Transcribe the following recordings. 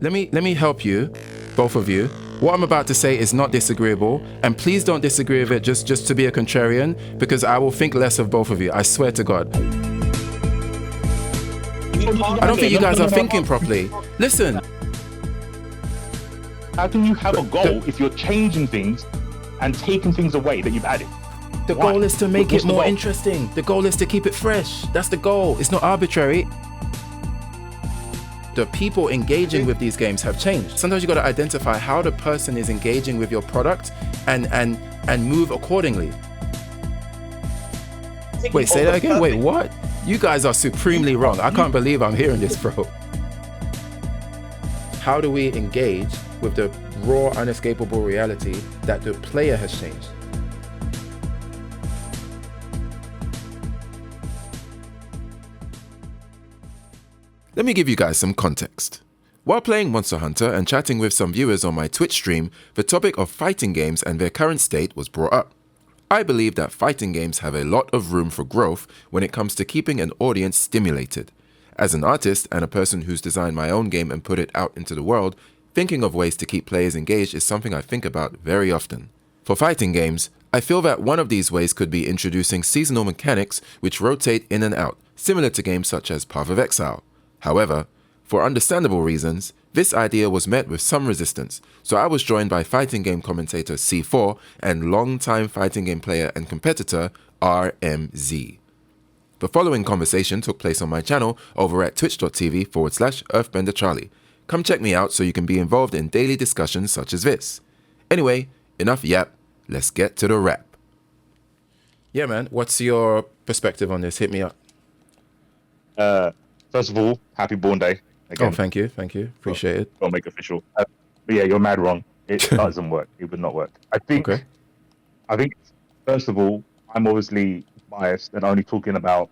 let me help you, both of you. What I'm about to say is not disagreeable, and please don't disagree with it just to be a contrarian, because I will think less of both of you. I swear to God. I don't think you guys are thinking properly. Listen. How can you have a goal if you're changing things and taking things away that you've added? The goal is to make it more interesting. The goal is to keep it fresh. That's the goal. It's not arbitrary. The people engaging with these games have changed. Sometimes you got to identify how the person is engaging with your product and move accordingly. Wait, say that again? Wait, what? You guys are supremely wrong. I can't believe I'm hearing this, bro. How do we engage with the raw, unescapable reality that the player has changed? Let me give you guys some context. While playing Monster Hunter and chatting with some viewers on my Twitch stream, the topic of fighting games and their current state was brought up. I believe that fighting games have a lot of room for growth when it comes to keeping an audience stimulated. As an artist and a person who's designed my own game and put it out into the world, thinking of ways to keep players engaged is something I think about very often. For fighting games, I feel that one of these ways could be introducing seasonal mechanics which rotate in and out, similar to games such as Path of Exile. However, for understandable reasons, this idea was met with some resistance, so I was joined by fighting game commentator C4 and longtime fighting game player and competitor RMZ. The following conversation took place on my channel over at twitch.tv/EarthBenderCharlie. Come check me out so you can be involved in daily discussions such as this. Anyway, enough yap, let's get to the rap. Yeah, man, what's your perspective on this? Hit me up. First of all, happy Born Day. Again. Oh, thank you. Appreciate it. Don't make official. But yeah, you're mad wrong. It doesn't work. It would not work. I think, first of all, I'm obviously biased and only talking about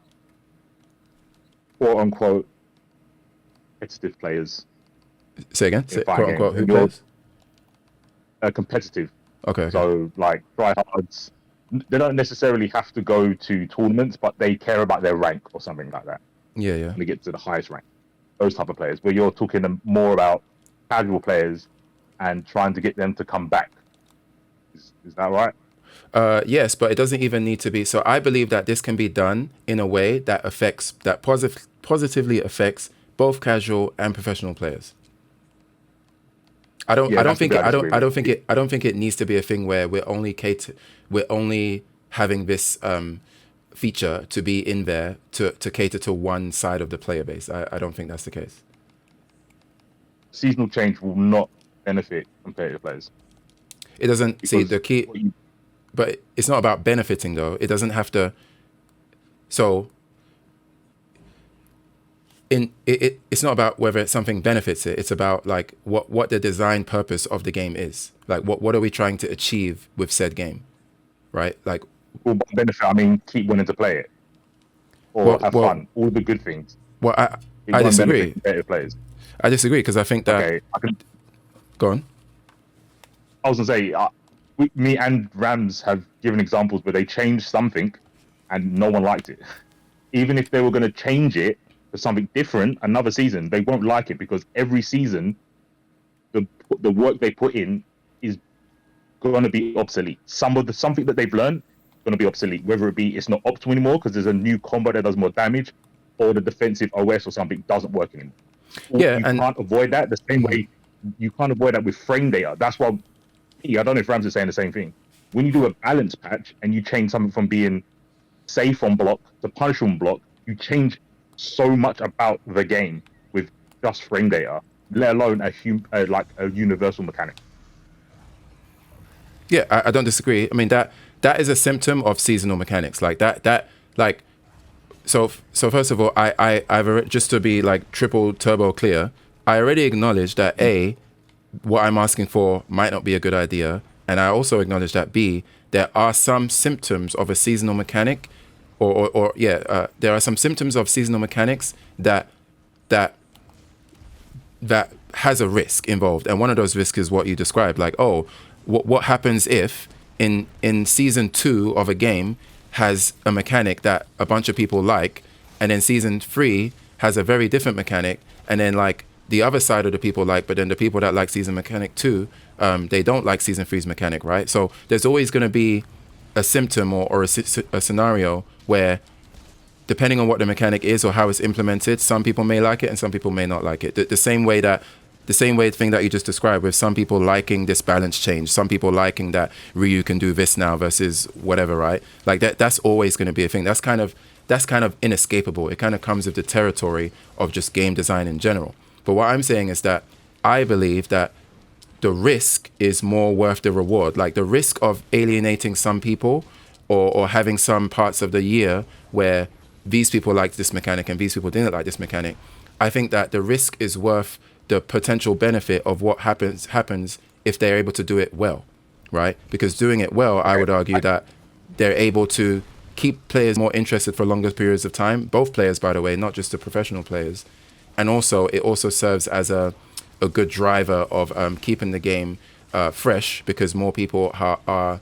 quote unquote competitive players. Say again? Quote unquote who players? Competitive. Okay. So like tryhards, they don't necessarily have to go to tournaments, but they care about their rank or something like that. Yeah. And they get to the highest rank. Those type of players, where you're talking more about casual players and trying to get them to come back. Is that right? Yes, but it doesn't even need to be. So I believe that this can be done in a way that positively affects both casual and professional players. I don't think it needs to be a thing where we're only having this feature to be in there to cater to one side of the player base. I don't think that's the case. Seasonal change will not benefit competitive players. It doesn't. See, the key, but it's not about benefiting though. It doesn't have to. So, it's not about whether something benefits it. It's about like what the design purpose of the game is. Like what are we trying to achieve with said game, right? Like. Well, by benefit, I mean keep wanting to play it or have fun. All the good things. Well, I disagree. Players. I disagree because I think that. Okay, Go on. I was gonna say, me and Rams have given examples where they changed something, and no one liked it. Even if they were going to change it to something different, another season, they won't like it because every season, the work they put in is going to be obsolete. Something that they've learned going to be obsolete, whether it be it's not optimal anymore because there's a new combo that does more damage, or the defensive OS or something doesn't work anymore. Yeah, you can't avoid that the same way you can't avoid that with frame data. That's why I don't know if Rams is saying the same thing. When you do a balance patch and you change something from being safe on block to punish on block, you change so much about the game with just frame data, let alone a universal mechanic. Yeah, I don't disagree. I mean that is a symptom of seasonal mechanics. Like that. So first of all, I've just to be like triple turbo clear, I already acknowledge that A, what I'm asking for might not be a good idea, and I also acknowledge that B, there are some symptoms of a seasonal mechanic, there are some symptoms of seasonal mechanics that has a risk involved, and one of those risks is what you described. Like, what happens if in season 2 of a game has a mechanic that a bunch of people like, and then season 3 has a very different mechanic, and then like the other side of the people like, but then the people that like season mechanic too, they don't like season 3's mechanic, right? So there's always going to be a symptom or a scenario where, depending on what the mechanic is or how it's implemented, some people may like it and some people may not like it. The same way thing that you just described, with some people liking this balance change, some people liking that Ryu can do this now versus whatever, right? Like that's always going to be a thing. That's kind of inescapable. It kind of comes with the territory of just game design in general. But what I'm saying is that I believe that the risk is more worth the reward. Like the risk of alienating some people or having some parts of the year where these people liked this mechanic and these people didn't like this mechanic. I think that the risk is worth the potential benefit of what happens if they're able to do it well, right? Because doing it well, I would argue that they're able to keep players more interested for longer periods of time. Both players, by the way, not just the professional players. And also, it also serves as a good driver of keeping the game fresh, because more people are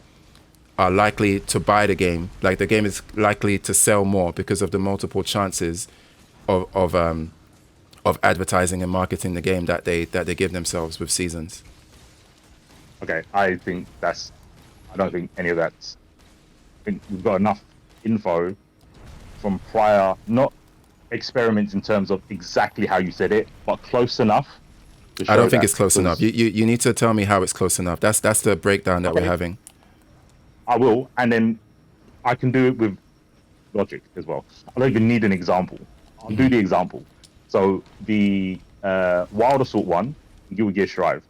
likely to buy the game. Like the game is likely to sell more because of the multiple chances of advertising and marketing the game that they give themselves with seasons. Okay, I don't think any of that's. I think we've got enough info from prior, not experiments in terms of exactly how you said it, but close enough. I don't think it's close enough. You need to tell me how it's close enough. That's the breakdown that we're having. I will, and then I can do it with logic as well. I don't even need an example. I'll do the example. So the Wild Assault one, Guilty Gear Strive,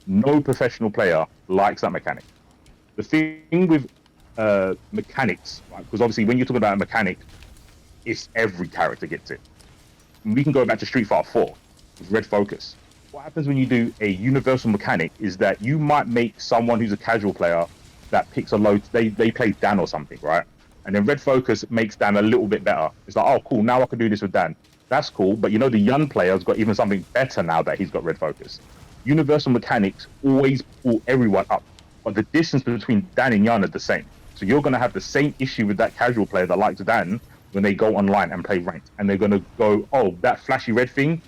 no professional player likes that mechanic. The thing with mechanics, right? Because obviously when you're talking about a mechanic, it's every character gets it. We can go back to Street Fighter 4 with Red Focus. What happens when you do a universal mechanic is that you might make someone who's a casual player that picks a low, they play Dan or something, right? And then Red Focus makes Dan a little bit better. It's like, oh, cool, now I can do this with Dan. That's cool, but you know the young player's got even something better now that he's got Red Focus. Universal mechanics always pull everyone up, but the distance between Dan and Yan are the same. So you're going to have the same issue with that casual player that likes Dan when they go online and play ranked, and they're going to go, oh, that flashy red thing,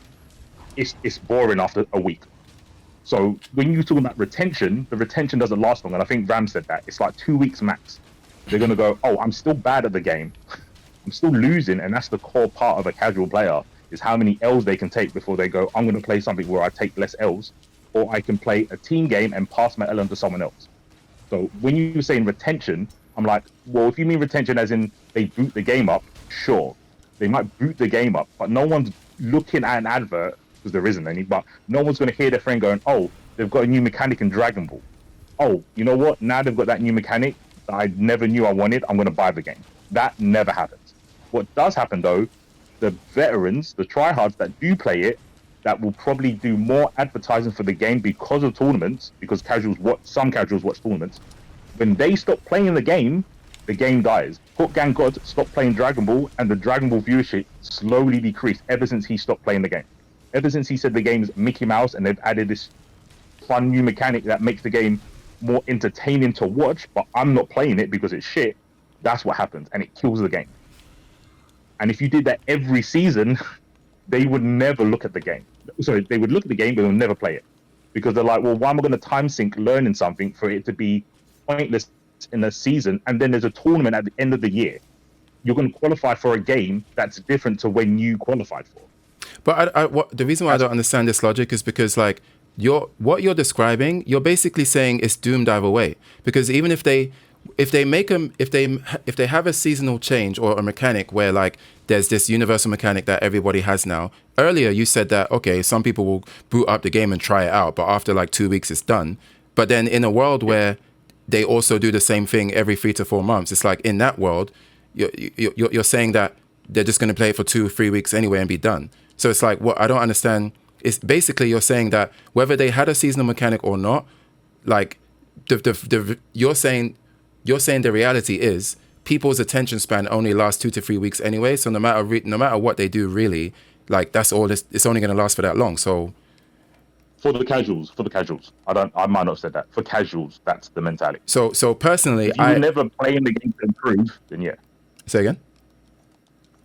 it's boring after a week. So when you talk about retention, the retention doesn't last long, and I think Ram said that. It's like 2 weeks max. They're going to go, oh, I'm still bad at the game. I'm still losing, and that's the core part of a casual player, is how many L's they can take before they go, I'm going to play something where I take less L's, or I can play a team game and pass my L on to someone else. So when you were saying retention, I'm like, well, if you mean retention as in they boot the game up, sure. They might boot the game up, but no one's looking at an advert, because there isn't any, but no one's going to hear their friend going, oh, they've got a new mechanic in Dragon Ball. Oh, you know what? Now they've got that new mechanic that I never knew I wanted, I'm going to buy the game. That never happens. What does happen, though, the veterans, the tryhards that do play it, that will probably do more advertising for the game because of tournaments, because some casuals watch tournaments. When they stop playing the game dies. Hook Gang God stopped playing Dragon Ball, and the Dragon Ball viewership slowly decreased ever since he stopped playing the game. Ever since he said the game's Mickey Mouse, and they've added this fun new mechanic that makes the game more entertaining to watch, but I'm not playing it because it's shit, that's what happens, and it kills the game. And if you did that every season, they would never look at the game. Sorry, they would look at the game, but they'll never play it. Because they're like, well, why am I going to time sink learning something for it to be pointless in a season, and then there's a tournament at the end of the year? You're going to qualify for a game that's different to when you qualified for. But the reason why I don't understand this logic is because, like, what you're describing, you're basically saying it's doomed either way. Because even if they have a seasonal change or a mechanic where, like, there's this universal mechanic that everybody has now. Earlier you said that, okay, some people will boot up the game and try it out, but after like 2 weeks it's done. But then in a world where they also do the same thing every 3 to 4 months, it's like, in that world you're saying that they're just going to play it for 2 or 3 weeks anyway and be done. So it's like, what I don't understand is basically you're saying that whether they had a seasonal mechanic or not, like you're saying the reality is people's attention span only lasts 2 to 3 weeks anyway. So no matter what they do, really, like, that's all. It's only going to last for that long. So for the casuals, I might not have said that. For casuals, that's the mentality. So personally, if you're never playing the game to improve, then yeah. Say again.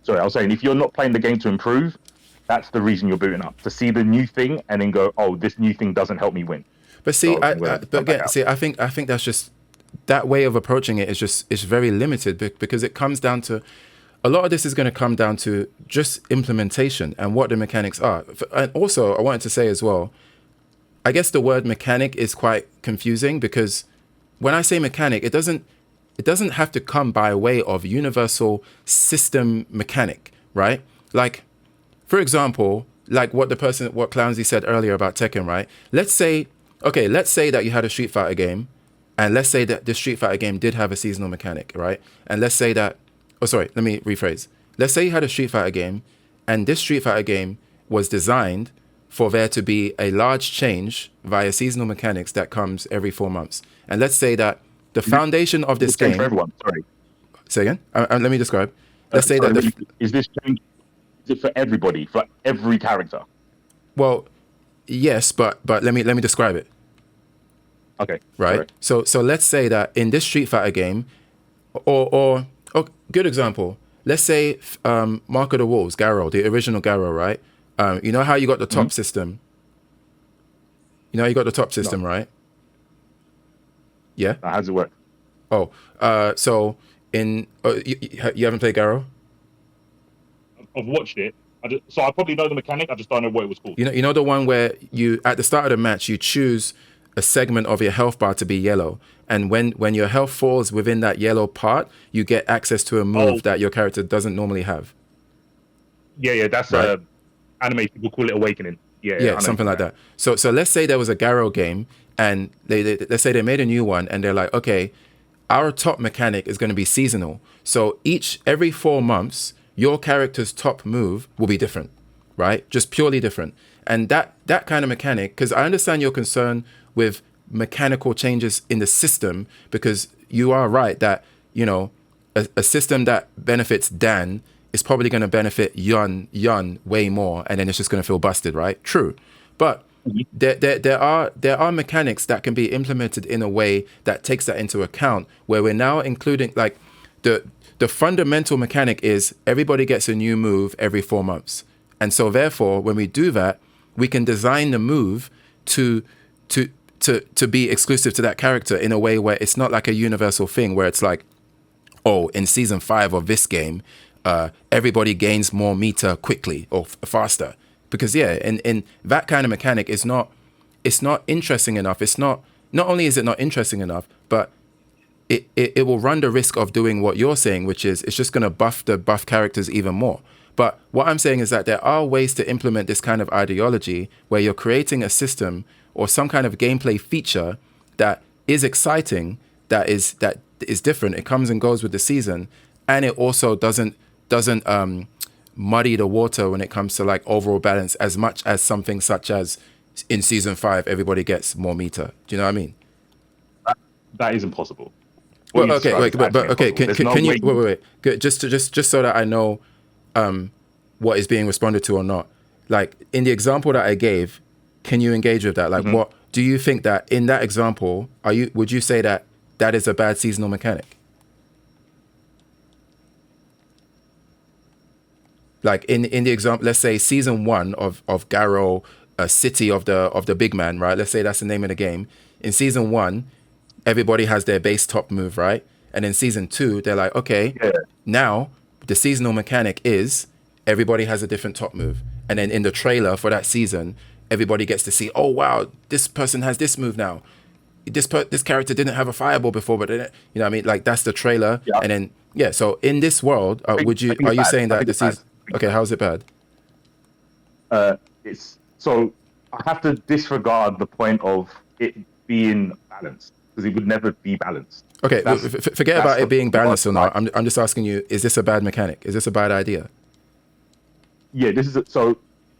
Sorry, I was saying, if you're not playing the game to improve, That's the reason you're booting up, to see the new thing and then go, oh, this new thing doesn't help me win. But see, So but again, see, I think that's just, that way of approaching it is very limited, because it comes down to, a lot of this is going to come down to just implementation and what the mechanics are. And also, I wanted to say as well, I guess the word mechanic is quite confusing, because when I say mechanic, it doesn't have to come by way of universal system mechanic, right? Like, for example, like what Clownsy said earlier about Tekken, right? Let's say that you had a Street Fighter game, and let's say that this Street Fighter game did have a seasonal mechanic, right? And let's say that, let me rephrase. Let's say you had a Street Fighter game, and this Street Fighter game was designed for there to be a large change via seasonal mechanics that comes every 4 months. And let's say that the foundation of this game... For everyone, sorry. Say again? Let me describe. Let's say that... Is this change... Is it for everybody, for every character? Well, yes, but let me describe it. Okay. Right. So let's say that in this Street Fighter game, or good example. Let's say Mark of the Wolves, Garou, the original Garou, right? You know how you got the top system. You know how you got the top system, right? Yeah. How does it work? Oh, so in you haven't played Garou? I've watched it. So I probably know the mechanic. I just don't know what it was called. You know the one where you, at the start of the match, you choose a segment of your health bar to be yellow, and when your health falls within that yellow part, you get access to a move that your character doesn't normally have. Yeah, that's right? Anime people call it awakening. Yeah, something like that. So let's say there was a Garou game, and let's say they made a new one, and they're like, okay, our top mechanic is going to be seasonal. So every 4 months, your character's top move will be different, right? Just purely different. And that kind of mechanic, because I understand your concern with mechanical changes in the system, because you are right that, you know, a system that benefits Dan is probably going to benefit Yun way more, and then it's just going to feel busted, right? True. But there are mechanics that can be implemented in a way that takes that into account, where we're now including, like, the fundamental mechanic is everybody gets a new move every 4 months. And so therefore, when we do that, we can design the move to be exclusive to that character in a way where it's not like a universal thing where it's like, oh, in season 5 of this game, everybody gains more meter quickly or faster. Because in that kind of mechanic it's not interesting enough. It's not only is it not interesting enough, but it will run the risk of doing what you're saying, which is it's just going to buff the buff characters even more. But what I'm saying is that there are ways to implement this kind of ideology where you're creating a system or some kind of gameplay feature that is exciting, that is different. It comes and goes with the season, and it also doesn't muddy the water when it comes to like overall balance as much as something such as in season 5 everybody gets more meter. Do you know what I mean? That is impossible. Well, okay, wait, but okay, can you wait? Good, just so that I know what is being responded to or not. Like in the example that I gave, can you engage with that? Like, what do you think that in that example would you say that is a bad seasonal mechanic? Like in the example, let's say season 1 of Garou, City of the Big Man, right? Let's say that's the name of the game. In season 1, everybody has their base top move, right? And in season 2, they're like, okay, now the seasonal mechanic is everybody has a different top move. And then in the trailer for that season, everybody gets to see, oh wow, this person has this move now. This character didn't have a fireball before, but you know what I mean? Like that's the trailer. Yeah. And then so in this world, are you saying that the season? Okay, how is it bad? It's so I have to disregard the point of it being balanced, because it would never be balanced. Okay, forget about it being balanced or not. I'm just asking you, is this a bad mechanic? Is this a bad idea? Yeah, so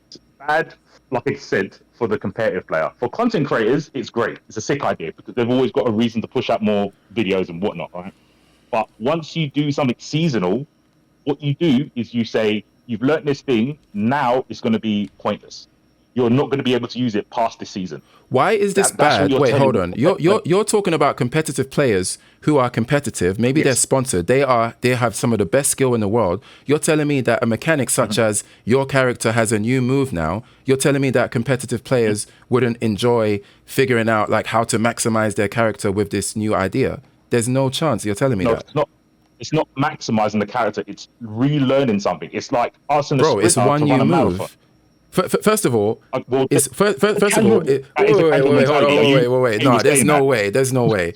it's bad, like I said, for the competitive player. For content creators, it's great. It's a sick idea because they've always got a reason to push out more videos and whatnot, right? But once you do something seasonal, what you do is you say, you've learnt this thing, now it's going to be pointless. you're not going to be able to use it past this season. Why is this That's what bad? you're Wait, telling hold me. on. You're talking about competitive players who are competitive. Maybe they're Yes. sponsored. They have some of the best skill in the world. You're telling me that a mechanic such as your character has a new move now. You're telling me that competitive players wouldn't enjoy figuring out like how to maximize their character with this new idea. There's no chance. You're telling me No, that. it's not. It's not maximizing the character. It's relearning something. It's like asking a Bro, it's sprinter one to run new a marathon. move. First of all, Well, it's first of all. that is a Wait, casual mentality. wait. Are No, you there's saying no that? way. There's no way.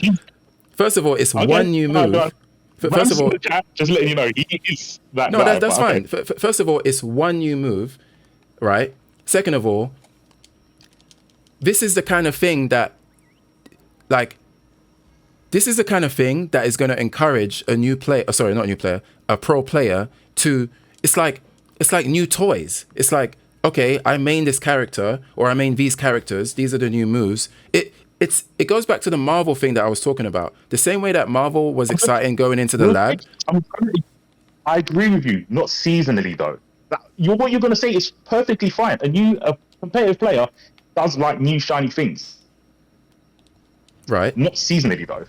First of all, it's one new go on. move. First Rams of in all, the chat, just letting you know, he is that no, guy. that's but fine. okay. First of all, it's one new move, right? Second of all, this is the kind of thing that, like, this is the kind of thing that is going to encourage a new player. Sorry, not a new player, a pro player to. It's like new toys. It's like, okay, I main this character or I main these characters. These are the new moves. It goes back to the Marvel thing that I was talking about. The same way that Marvel was exciting going into the lab. I agree with you. Not seasonally though. What you're going to say is perfectly fine. A competitive player does like new shiny things. Right. Not seasonally though.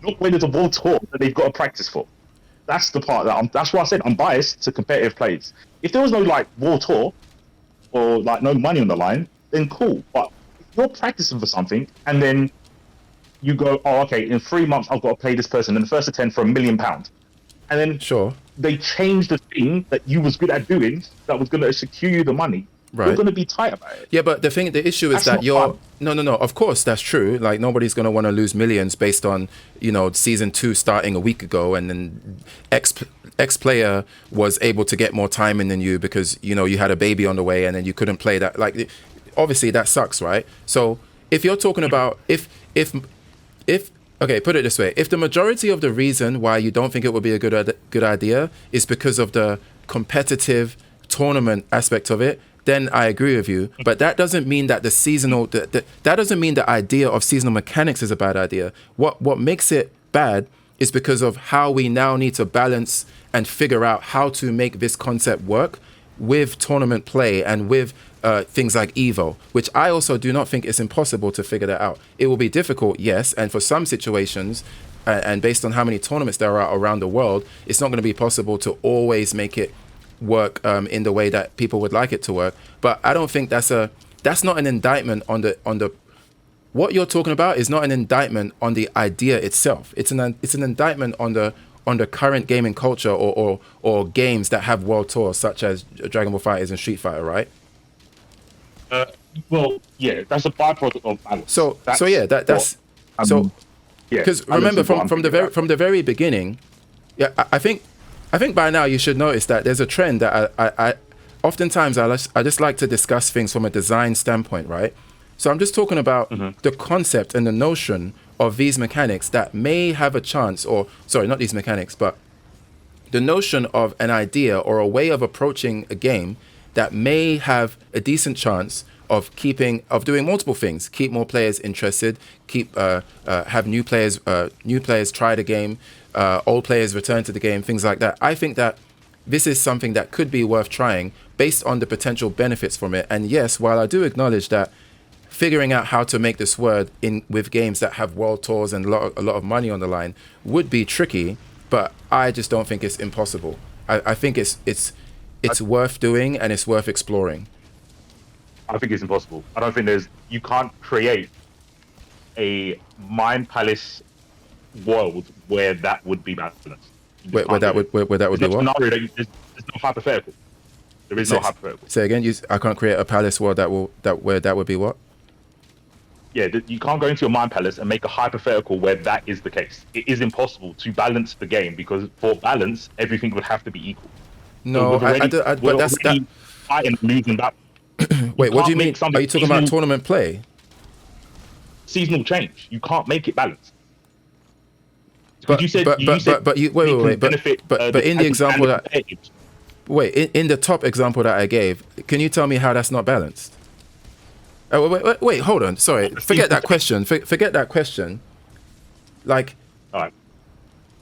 Not when there's a world tour that they've got to practice for. That's the part that's why I said I'm biased to competitive players. If there was no like world tour or like no money on the line, then cool. But if you're practicing for something and then you go, oh, okay, in 3 months I've got to play this person in the first attempt for £1 million, and then Sure. they change the thing that you was good at doing that was going to secure you the money. Right. You're going to be tight about it. Yeah, but the issue is That's that not you're fun. no. Of course, that's true. Like nobody's gonna want to lose millions based on season 2 starting a week ago, and then X player was able to get more time in than you because you had a baby on the way, and then you couldn't play that. Like, obviously that sucks, right? So if you're talking about if okay, put it this way: if the majority of the reason why you don't think it would be a good idea is because of the competitive tournament aspect of it, then I agree with you. But that doesn't mean that the seasonal that doesn't mean the idea of seasonal mechanics is a bad idea. What makes it bad is because of how we now need to balance and figure out how to make this concept work with tournament play and with things like Evo, which I also do not think it's impossible to figure that out. It will be difficult, yes, and for some situations, and based on how many tournaments there are around the world, it's not going to be possible to always make it work in the way that people would like it to work. But I don't think that's not an indictment on the what you're talking about is not an indictment on the idea itself. It's an indictment on the current gaming culture or games that have world tours such as Dragon Ball FighterZ and Street Fighter, right? Well, yeah, that's a byproduct of balance. So because balance remember is what I'm from the very beginning, yeah, I think by now you should notice that there's a trend that I oftentimes I just like to discuss things from a design standpoint, right? So I'm just talking about the concept and the notion of these mechanics that may have a chance, or sorry, not these mechanics, but the notion of an idea or a way of approaching a game that may have a decent chance of doing multiple things, keep more players interested, have new players try the game, old players return to the game, things like that. I think that this is something that could be worth trying based on the potential benefits from it. And yes, while I do acknowledge that figuring out how to make this work with games that have world tours and a lot of money on the line would be tricky, but I just don't think it's impossible. I think it's worth doing and it's worth exploring. I think it's impossible. I don't think you can't create a Mind Palace world where that would be balanced. Where that would be what? There's no hypothetical. There is no hypothetical. Say again. I can't create a palace world where that would be what? Yeah, you can't go into your Mind Palace and make a hypothetical where that is the case. It is impossible to balance the game because for balance, everything would have to be equal. No, so but that's that. Fighting losing that. Wait, what do you mean? Are you talking about tournament play? Seasonal change. You can't make it balanced. But in the example in the top example that I gave, can you tell me how that's not balanced? Wait, hold on. Sorry, forget that question. Forget that question. Like, all right.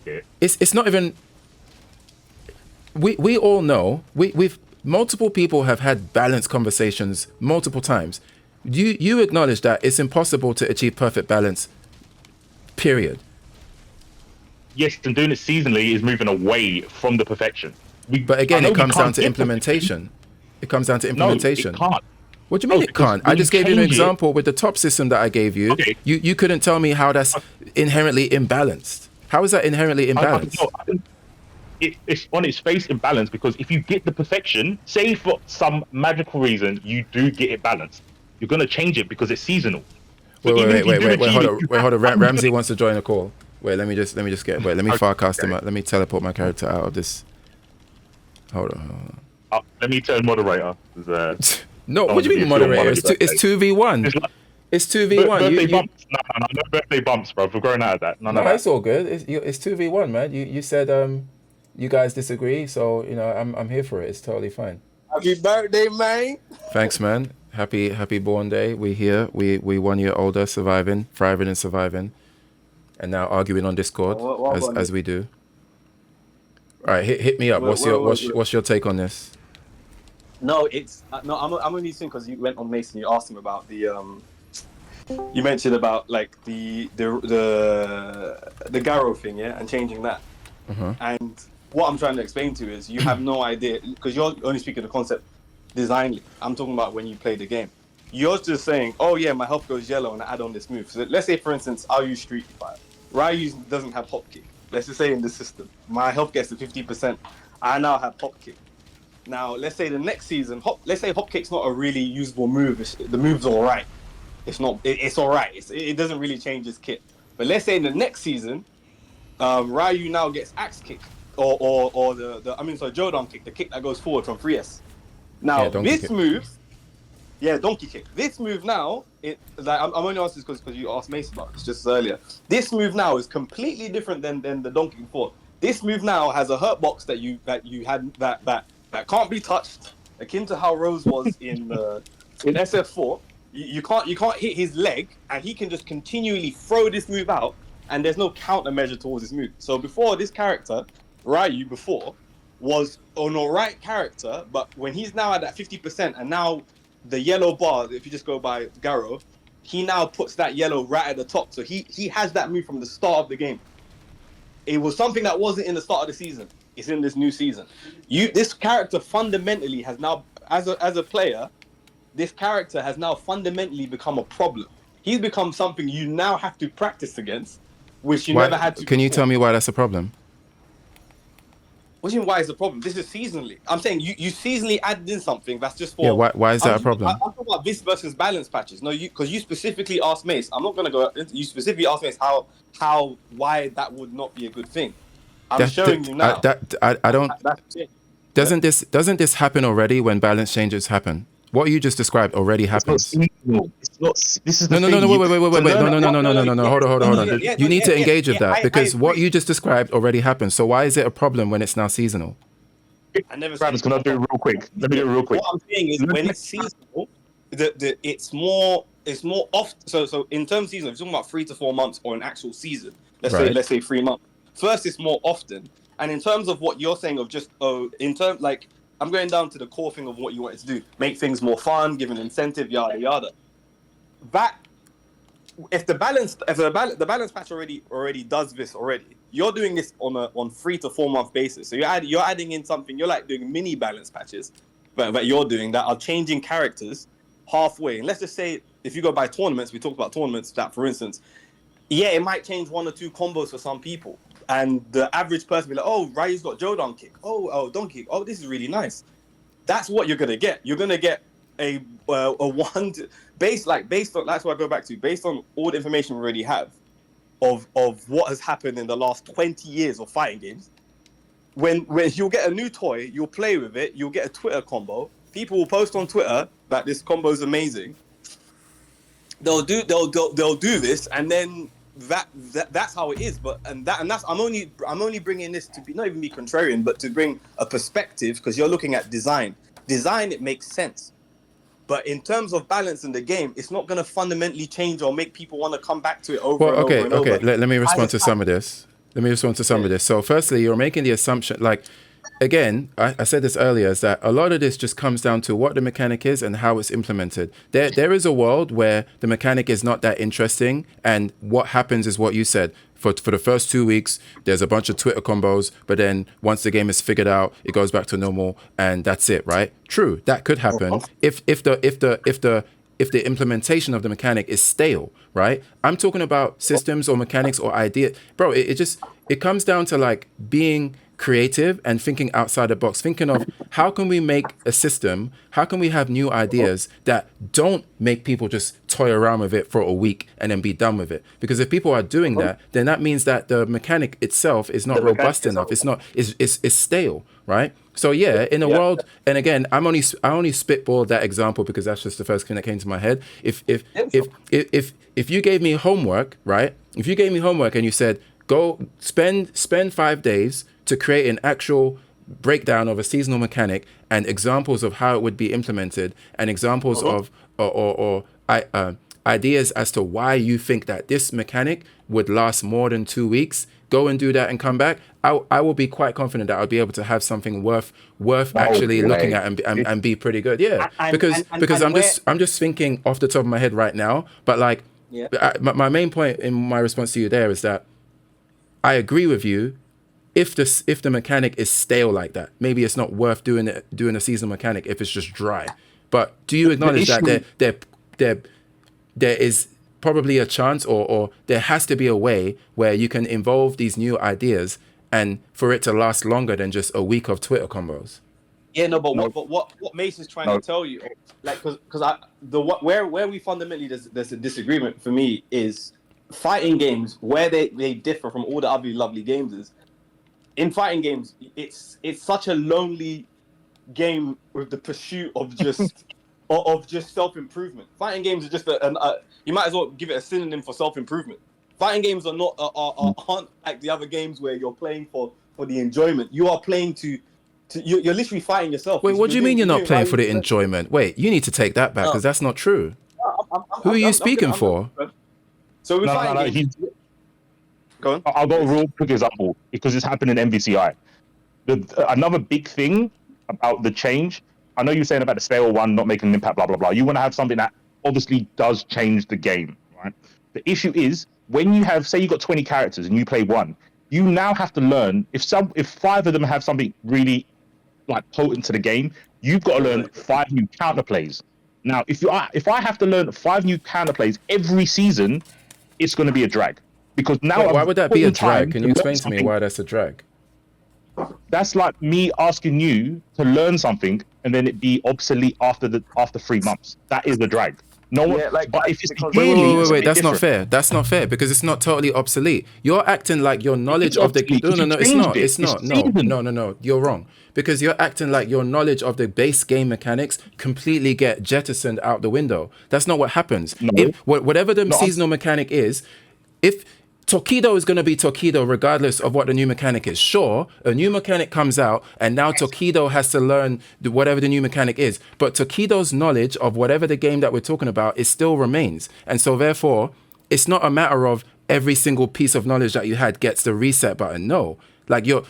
Yeah. It's not even. We all know multiple people have had balanced conversations multiple times. You acknowledge that it's impossible to achieve perfect balance, period. Yes, and doing it seasonally is moving away from the perfection. But again, it comes down to implementation. It comes down to implementation. No, it can't. What do you mean it can't? I just gave you an example with the top system that I gave you. Okay. You couldn't tell me how that's inherently imbalanced. How is that inherently imbalanced? It's on its face imbalanced because if you get the perfection, say for some magical reason you do get it balanced, you're gonna change it because it's seasonal. Wait, hold on. Ramsey wants to join a call. Wait, let me farcast him out. Let me teleport my character out of this. Hold on. Let me turn moderator. No, what do you mean moderator? It's 2v1. It's 2v1. Birthday bumps. No, birthday bumps, bro. We're growing out of that. No, it's all good. It's 2v1, man. You said you guys disagree, so I'm here for it. It's totally fine. Happy birthday, man. Thanks, man. Happy born day. We here. We 1 year older, surviving, thriving and surviving, and now arguing on Discord as we do. All right, hit me up. What's your take on this? No, it's no. I'm only saying because you went on Mason. You asked him about the You mentioned about like the Garrow thing, yeah, and changing that. And what I'm trying to explain to you is you have no idea because you're only speaking the concept designly. I'm talking about when you play the game. You're just saying, oh yeah, my health goes yellow and I add on this move. So let's say, for instance, I'll use Street Fighter. Ryu doesn't have hop kick. Let's just say in the system, my health gets to 50%. I now have hop kick. Now, let's say the next season, let's say hop kick's not a really usable move. The move's all right. It's not. It's all right. It doesn't really change his kit. But let's say in the next season, Ryu now gets axe kick or Jodan kick, the kick that goes forward from 3S. Now this move, donkey kick. This move now, I'm only asking this because you asked Mason about this just earlier. This move now is completely different than the donkey before. This move now has a hurt box that you had that can't be touched, akin to how Rose was in SF4. You can't hit his leg, and he can just continually throw this move out, and there's no countermeasure towards this move. So before, this character, Ryu, was an alright character, but when he's now at that 50%, and now the yellow bar, if you just go by Garrow, he now puts that yellow right at the top. So he has that move from the start of the game. It was something that wasn't in the start of the season. It's in this new season. This character fundamentally has now, as a player, this character has now fundamentally become a problem. He's become something you now have to practice against, which you never had to. Can you tell me why that's a problem? What do you mean why it's a problem? This is seasonally. I'm saying you seasonally added in something that's just for... Yeah, why is that a problem? I'm talking about this versus balance patches. No, because you specifically asked Mace. I'm not going to go into... You specifically asked Mace why that would not be a good thing. I'm showing you now. I don't... Doesn't this happen already when balance changes happen? What you just described already happens. It's not. This is no. Wait. No. Hold on. You need to engage with that because what you just described already happens. So why is it a problem when it's now seasonal? I never. Travis, can I do it real quick? Let me do it real quick. What I'm saying is when it's seasonal, it's more off. So in terms of season, if you're talking about 3 to 4 months or an actual season, let's say 3 months. First, it's more often, and in terms of what you're saying of just I'm going down to the core thing of what you wanted to do. Make things more fun, give an incentive, yada, yada. That, if the balance patch already does this already, you're doing this on 3 to 4 month basis. So you're adding in something, you're like doing mini balance patches that you're doing that are changing characters halfway. And let's just say, if you go by tournaments, we talked about tournaments that, for instance, it might change 1 or 2 combos for some people. And the average person will be like, oh, Ryu's got Jodan kick. Oh, donkey kick. Oh, this is really nice. That's what you're gonna get. You're gonna get a one based on. That's what I go back to. Based on all the information we already have of what has happened in the last 20 years of fighting games. When you'll get a new toy, you'll play with it. You'll get a Twitter combo. People will post on Twitter that this combo is amazing. They'll do this, and then. That's how it is, I'm only bringing this to be not even be contrarian, but to bring a perspective because you're looking at design. It makes sense, but in terms of balance in the game, it's not going to fundamentally change or make people want to come back to it over and over. Let me respond to some of this. So firstly, you're making the assumption like again, I said this earlier, is that a lot of this just comes down to what the mechanic is and how it's implemented. There is a world where the mechanic is not that interesting, and what happens is what you said. For the first 2 weeks, there's a bunch of Twitter combos, but then once the game is figured out, it goes back to normal, and that's it, right? True, that could happen if the implementation of the mechanic is stale, right? I'm talking about systems or mechanics or idea, bro. It comes down to like being creative and thinking outside the box, thinking of how can we make a system, how can we have new ideas that don't make people just toy around with it for a week and then be done with it. Because if people are doing that, then that means that the mechanic itself is not robust enough. It's stale, right? So yeah, in a world, and again, I only spitballed that example because that's just the first thing that came to my head. If you gave me homework, right? If you gave me homework and you said, go spend 5 days to create an actual breakdown of a seasonal mechanic and examples of how it would be implemented and examples of ideas as to why you think that this mechanic would last more than 2 weeks, go and do that and come back. I will be quite confident that I'll be able to have something worth actually looking at and be pretty good. Yeah, because I'm just thinking off the top of my head right now. But like, my main point in my response to you there is that I agree with you. If the mechanic is stale like that, maybe it's not worth doing a seasonal mechanic if it's just dry. But do you acknowledge that there is probably a chance or there has to be a way where you can involve these new ideas and for it to last longer than just a week of Twitter combos? Yeah, no, but what Mace is trying to tell you, like, because where we fundamentally there's a disagreement for me is fighting games where they differ from all the other lovely games is. In fighting games, it's such a lonely game with the pursuit of just self-improvement. Fighting games are just you might as well give it a synonym for self-improvement. Fighting games aren't like the other games where you're playing for the enjoyment. You are playing you're literally fighting yourself. Wait, what do you mean you're not playing for the enjoyment? Wait, you need to take that back because that's not true. Who are you speaking for? So we're fighting games. Go on. I'll go a real quick example because it's happened in MVCI. Another big thing about the change, I know you're saying about the stale one not making an impact, blah, blah, blah. You want to have something that obviously does change the game, right? The issue is when you have, say you got 20 characters and you play one, you now have to learn, if 5 of them have something really like potent to the game, you've got to learn 5 new counterplays. Now, if I have to learn 5 new counterplays every season, it's going to be a drag. Because now why would that be a drag? Can you explain to me why that's a drag? That's like me asking you to learn something and then it be obsolete after 3 months. That is the drag. No one. But if it's wait. That's not fair. That's not fair because it's not totally obsolete. You're acting like your knowledge of the no. It's not. No. You're wrong because you're acting like your knowledge of the base game mechanics completely get jettisoned out the window. That's not what happens. No. Whatever the seasonal mechanic is, if Tokido is going to be Tokido regardless of what the new mechanic is. Sure, a new mechanic comes out and now Tokido has to learn whatever the new mechanic is. But Tokido's knowledge of whatever the game that we're talking about is still remains. And so therefore, it's not a matter of every single piece of knowledge that you had gets the reset button. No. Like your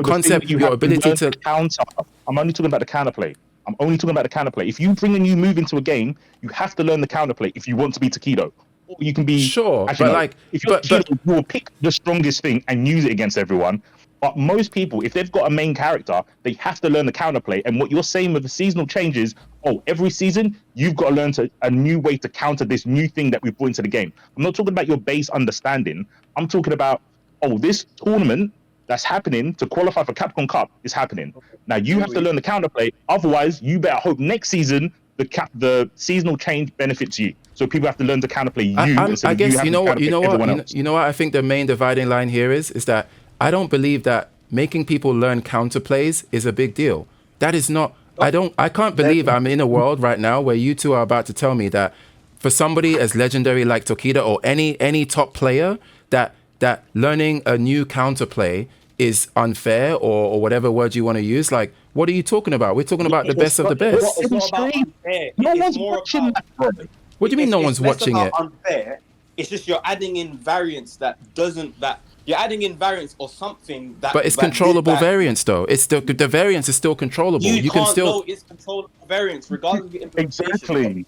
concept, your ability to counter. I'm only talking about the counterplay. If you bring a new move into a game, you have to learn the counterplay if you want to be Tokido. You can be sure, actually, but no, like if you're Tokido, you will pick the strongest thing and use it against everyone. But most people, if they've got a main character, they have to learn the counterplay. And what you're saying with the seasonal changes, every season you've got to learn a new way to counter this new thing that we brought into the game. I'm not talking about your base understanding. I'm talking about this tournament that's happening to qualify for Capcom Cup is happening. Now you have to learn the counterplay. Otherwise, you better hope next season the seasonal change benefits you. So people have to learn to counterplay you. I guess you know what I think the main dividing line here is that I don't believe that making people learn counterplays is a big deal. That is not. I can't believe I'm in a world right now where you two are about to tell me that for somebody as legendary like Tokido or any top player that learning a new counterplay is unfair or whatever word you want to use. Like, what are you talking about? We're talking about the best of the best. It's not about unfair. No one's watching that. What do you mean no one's watching it? Unfair. It's just you're adding in variants that You're adding in variance or something that. But it's that controllable that, variance though. It's the variance is still controllable. You can can't still. know it's controllable variance regardless of the implementation. Exactly.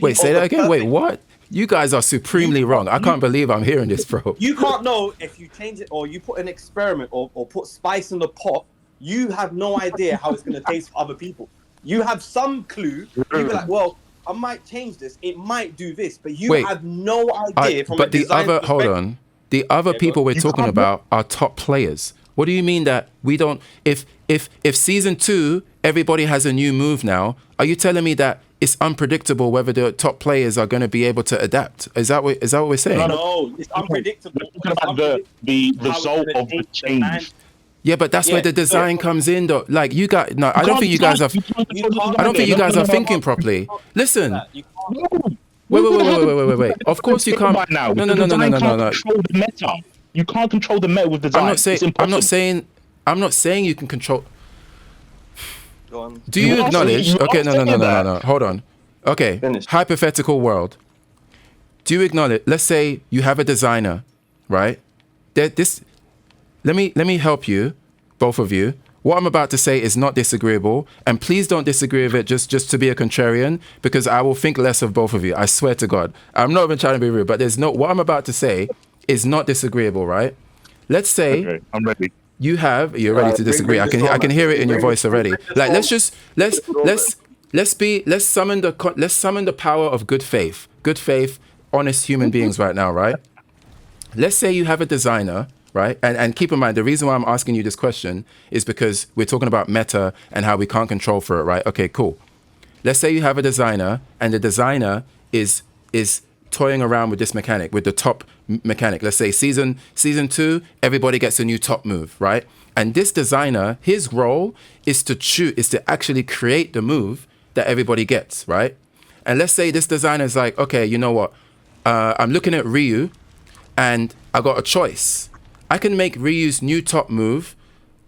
Wait, say that again. Wait, what? You guys are supremely wrong. I can't believe I'm hearing this, bro. You can't know if you change it or you put an experiment or put spice in the pot. You have no idea how it's going to taste for other people. You have some clue. You be like, well, I might change this. It might do this, but you have no idea from a design perspective. Hold on. The other people we're talking about are top players. What do you mean that we don't? If season 2 everybody has a new move now, are you telling me that it's unpredictable whether the top players are going to be able to adapt? Is that what we're saying? No, it's unpredictable. We're talking about the result of the change. Yeah, but that's where the design comes in, though. Like you guys, no, I don't think you guys are. I don't think you guys are thinking properly. Listen. Wait. Of course you can't. No. Control the meta. You can't control the meta with design. I'm not saying you can control. Go on. Do you acknowledge? Okay, no. Hold on. Okay. Finish. Hypothetical world. Do you acknowledge? Let's say you have a designer, right? Let me help you, both of you. What I'm about to say is not disagreeable, and please don't disagree with it just to be a contrarian, because I will think less of both of you. I swear to God. I'm not even trying to be rude, but what I'm about to say is not disagreeable, right? Let's say okay, I'm ready. You're ready to disagree. I can hear it in your voice already. Like let's summon the power of good faith, honest human beings right now, right? Let's say you have a designer, right? And keep in mind, the reason why I'm asking you this question is because we're talking about meta and how we can't control for it, right? Okay, cool. Let's say you have a designer and the designer is toying around with this mechanic, with the top mechanic. Let's say season 2, everybody gets a new top move, right? And this designer, his role is to actually create the move that everybody gets, right? And let's say this designer is like, okay, you know what? I'm looking at Ryu and I got a choice. I can make Ryu's new top move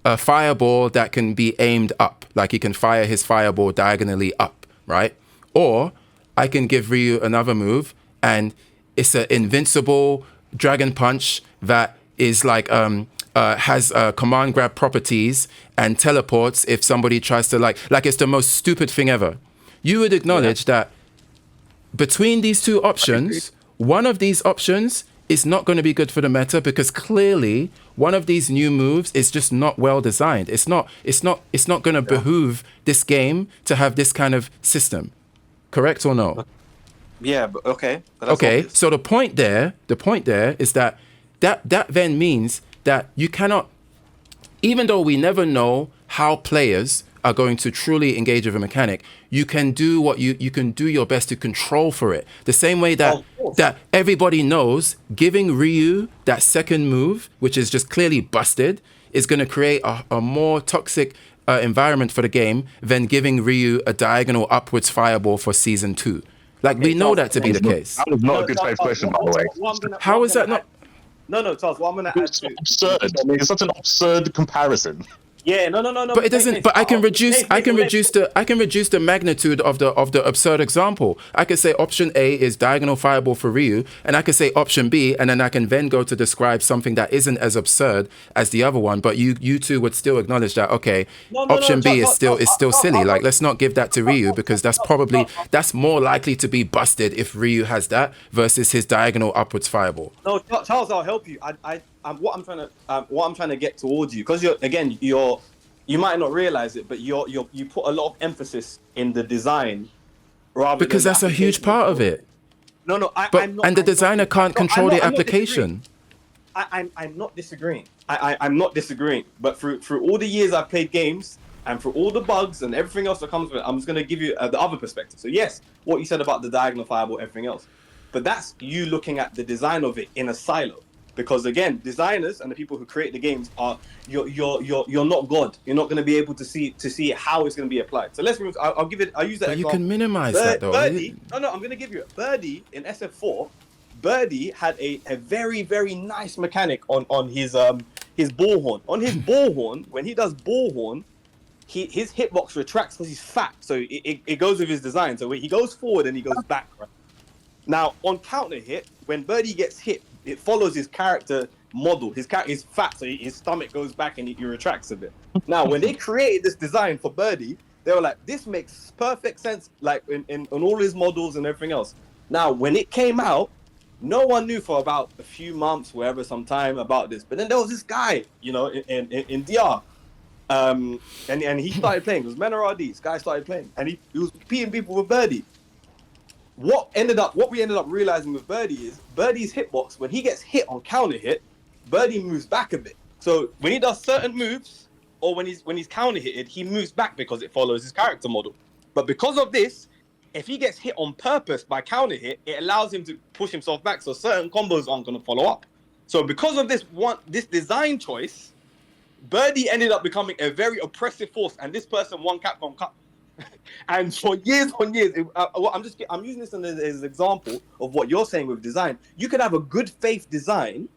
a fireball that can be aimed up. Like he can fire his fireball diagonally up, right? Or I can give Ryu another move and it's an invincible dragon punch that is like has command grab properties and teleports if somebody tries to like it's the most stupid thing ever. You would acknowledge that between these two options, one of these options is not going to be good for the meta because clearly one of these new moves is just not well designed. It's not going to behoove this game to have this kind of system. Correct or no? Yeah, but okay. But okay, obvious. so the point there is that then means that you cannot, even though we never know how players are going to truly engage with a mechanic, you can do you can do your best to control for it. The same way that everybody knows giving Ryu that second move, which is just clearly busted, is going to create a more toxic environment for the game than giving Ryu a diagonal upwards fireball for season 2. Like we know that to be the case. That was not a good faith question, by the way. How is that not? No, Charles. What I'm going to add to absurd. It's such an absurd comparison. Yeah, no. But it doesn't. But I can reduce the magnitude of the absurd example. I could say option A is diagonal fireball for Ryu, and I could say option B, and then I can then go to describe something that isn't as absurd as the other one. But you two would still acknowledge that option B is still silly. Like let's not give that to Ryu because that's more likely to be busted if Ryu has that versus his diagonal upwards fireball. No, Charles, I'll help you. What I'm trying to get towards you, because you might not realize it, but you put a lot of emphasis in the design, rather because than that's a huge part of it. The designer can't control the application. I'm not disagreeing. I'm not disagreeing. But through all the years I've played games and through all the bugs and everything else that comes with it, I'm just going to give you the other perspective. So yes, what you said about the diagonal fireball, everything else, but that's you looking at the design of it in a silo. Because again, designers and the people who create the games are you're not God. You're not going to be able to see how it's going to be applied. So I'll use that. But example. you can minimize that though. Birdie, no, I'm going to give you it. Birdie in SF4, Birdie had a very, very nice mechanic on his bullhorn. On his bullhorn, when he does bullhorn, his hitbox retracts because he's fat. So it goes with his design. So he goes forward and he goes back. Right? Now on counter hit, when Birdie gets hit, it follows his character model. His cat is fat, so his stomach goes back and he retracts a bit. Now, when they created this design for Birdie, they were like, this makes perfect sense, like in all his models and everything else. Now, when it came out, no one knew for about a few months, wherever, some time about this. But then there was this guy, you know, in DR. And he started playing. It was Menardi. This guy started playing. And he was beating people with Birdie. What we ended up realizing with Birdie is Birdie's hitbox, when he gets hit on counter hit, Birdie moves back a bit. So when he does certain moves, or when he's counter hitted, he moves back because it follows his character model. But because of this, if he gets hit on purpose by counter hit, it allows him to push himself back, so certain combos aren't going to follow up. So because of this design choice, Birdie ended up becoming a very oppressive force, and this person won Capcom Cup. And for years on years, I'm using this as an example of what you're saying with design. You could have a good faith design,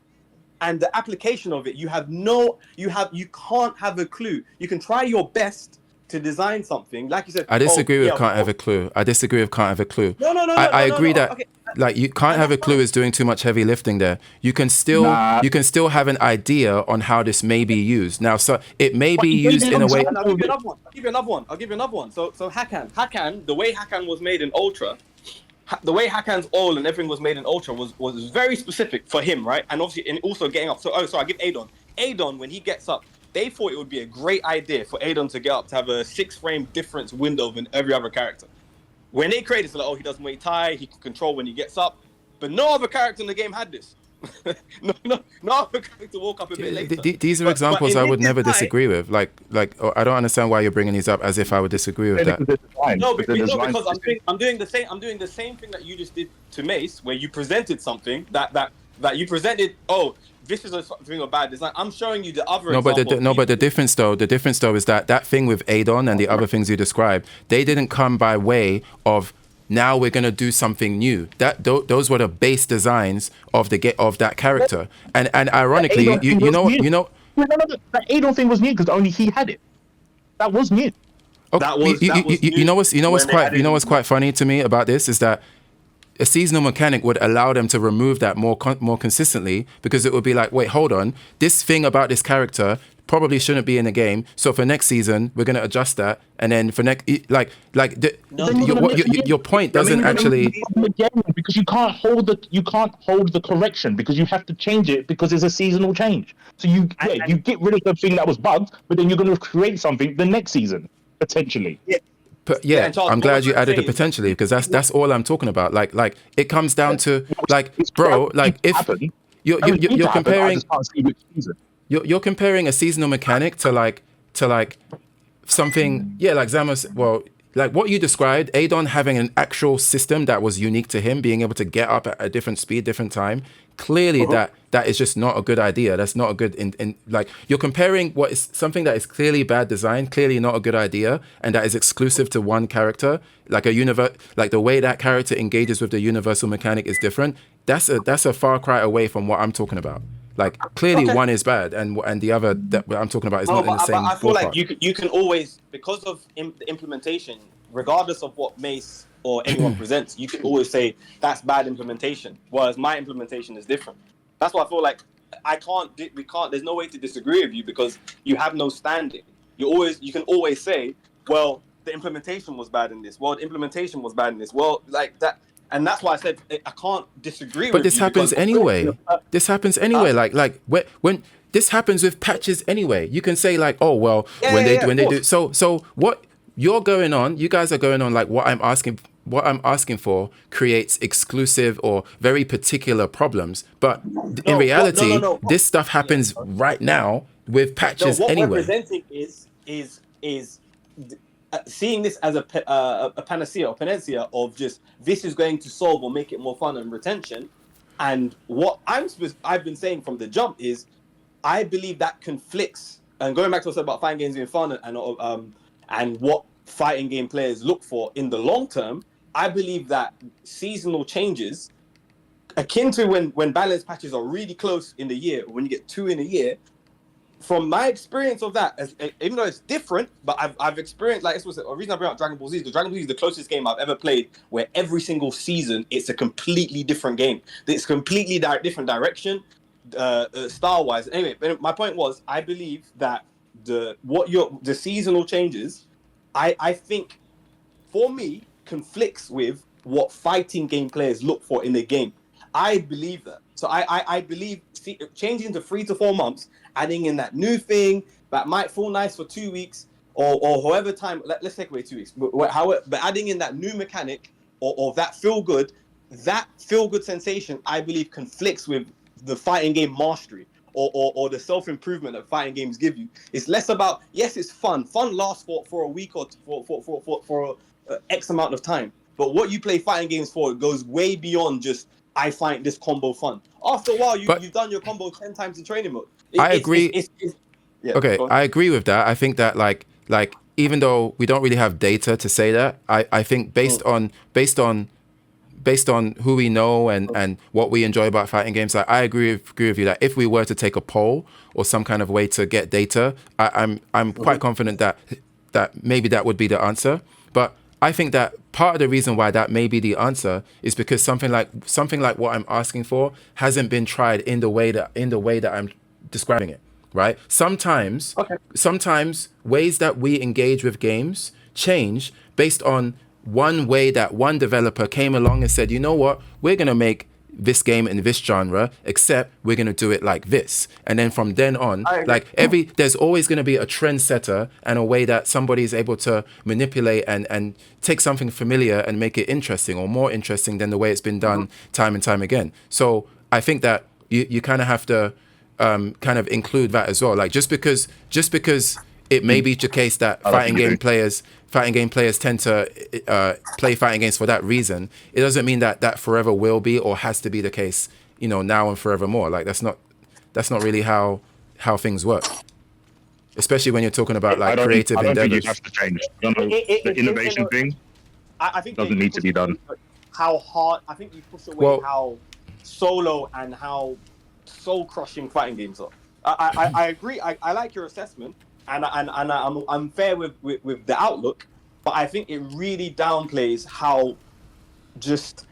and the application of it, you can't have a clue. You can try your best to design something, like you said. I disagree with can't have a clue. I disagree with can't have a clue. No. I agree that okay. like you can't have a clue is doing too much heavy lifting there. You can still have an idea on how this may be used. Now, so it may be used in a way. I'll give you another one. So Hakan, the way Hakan was made in Ultra, the way Hakan's oil and everything was made in Ultra was very specific for him, right? And obviously, and also getting up. So I give Adon. Adon, when he gets up, they thought it would be a great idea for Adon to get up to have a 6-frame difference window than every other character. When they created it, it's like, he does Muay Thai, he can control when he gets up, but no other character in the game had this. no other character woke up a bit later. These are examples I would never disagree with. Like I don't understand why you're bringing these up as if I would disagree with that. No, because I'm doing the same. I'm doing the same thing that you just did to Mace, where you presented something that you presented. Oh, this is a thing of bad design. I'm showing you the other. But the difference though is that thing with Adon and the other things you described, they didn't come by way of now we're gonna do something new. Those were the base designs of that character. And ironically, you know. No, that Adon thing was new because only he had it. That was new. Okay. You know what's quite funny to me about this is that a seasonal mechanic would allow them to remove that more consistently, because it would be like, wait, hold on, this thing about this character probably shouldn't be in the game. So for next season, we're going to adjust that, and then for next, your point doesn't actually. Because you can't hold the correction because you have to change it because it's a seasonal change. So you get rid of the thing that was bugged, but then you're going to create something the next season potentially. Yeah. I'm glad you added the potentially, because that's all I'm talking about. Like it comes down to bro, like if you're comparing. You're comparing a seasonal mechanic to like something, like Zamos. Well, like what you described, Adon having an actual system that was unique to him, being able to get up at a different speed, different time. Clearly, that is just not a good idea. That's not a good. Like you're comparing what is something that is clearly bad design, clearly not a good idea, and that is exclusive to one character. Like like the way that character engages with the universal mechanic is different. That's a far cry away from what I'm talking about. Like clearly one is bad, and the other that I'm talking about is not in the same. I feel like you can always, because of the implementation, regardless of what Mace or anyone presents, you can always say that's bad implementation, whereas my implementation is different. That's why I feel like we can't. There's no way to disagree with you because you have no standing. You can always say, well, the implementation was bad in this. Well, the implementation was bad in this. Well, like that. And that's why I said I can't disagree with you. But this happens anyway. This happens anyway. Like when this happens with patches anyway. You can say like, oh well, when they do. So what you're going on, you guys are going on like what I'm asking for creates exclusive or very particular problems. But in reality, this stuff happens right now with patches what anyway. What we're presenting is seeing this as a panacea or panacea of just this is going to solve or make it more fun and retention. And what I've been saying from the jump is I believe that conflicts. And going back to what I said about fighting games being fun and what fighting game players look for in the long term, I believe that seasonal changes, akin to when balance patches are really close in the year, when you get 2 in a year, from my experience of that, even though it's different, but I've experienced, like this was a reason I bring up Dragon Ball Z, because Dragon Ball Z is the closest game I've ever played where every single season it's a completely different game. It's completely different direction. style wise. Anyway, but my point was, I believe that the seasonal changes, I think, for me, conflicts with what fighting game players look for in the game. I believe that. So I believe changing to 3 to 4 months, adding in that new thing that might feel nice for 2 weeks or however time. Let's take away 2 weeks. But adding in that new mechanic or that feel good sensation, I believe conflicts with the fighting game mastery or the self-improvement that fighting games give you. It's less about, yes, it's fun. Fun lasts for a week or for X amount of time. But what you play fighting games for, it goes way beyond just, I find this combo fun. After a while, you've done your combo 10 times in training mode. I agree. Okay, I agree with that. I think that like even though we don't really have data to say that, I think based on who we know and what we enjoy about fighting games, like, I agree with you that if we were to take a poll or some kind of way to get data, I'm quite confident that maybe that would be the answer. But I think that part of the reason why that may be the answer is because something like what I'm asking for hasn't been tried in the way that I'm describing it, right? Sometimes ways that we engage with games change based on one way that one developer came along and said, you know what, we're going to make this game in this genre, except we're going to do it like this. And then from then on, like there's always going to be a trendsetter and a way that somebody is able to manipulate and take something familiar and make it interesting or more interesting than the way it's been done time and time again. So I think that you kind of have to kind of include that as well. Like just because it may be the case that fighting game players tend to play fighting games for that reason, it doesn't mean that forever will be or has to be the case, now and forevermore. Like that's not really how things work. Especially when you're talking about like creative endeavors. I don't think you have to change. The innovation thing I think doesn't need to be done. How hard, I think you push away how solo and how soul-crushing fighting games are. I agree. I like your assessment. And I'm fair with the outlook, but I think it really downplays how just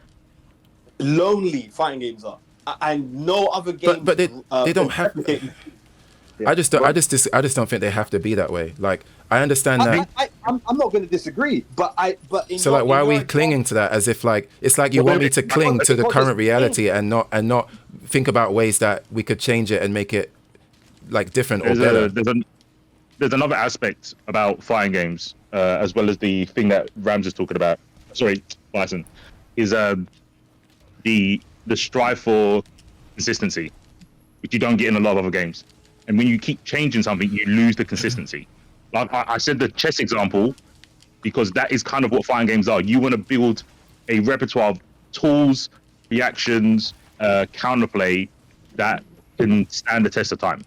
lonely fighting games are, and no other game. But they don't have. Yeah. I just don't think they have to be that way. Like I understand that. I'm not going to disagree, but so like why are we clinging to that as if like it's like you want me to cling to the current reality and not think about ways that we could change it and make it like different or better. There's another aspect about fighting games, as well as the thing that Rams is talking about. Sorry, Bison, is the strive for consistency, which you don't get in a lot of other games. And when you keep changing something, you lose the consistency. Like I said, the chess example, because that is kind of what fighting games are. You want to build a repertoire of tools, reactions, counterplay that can stand the test of time.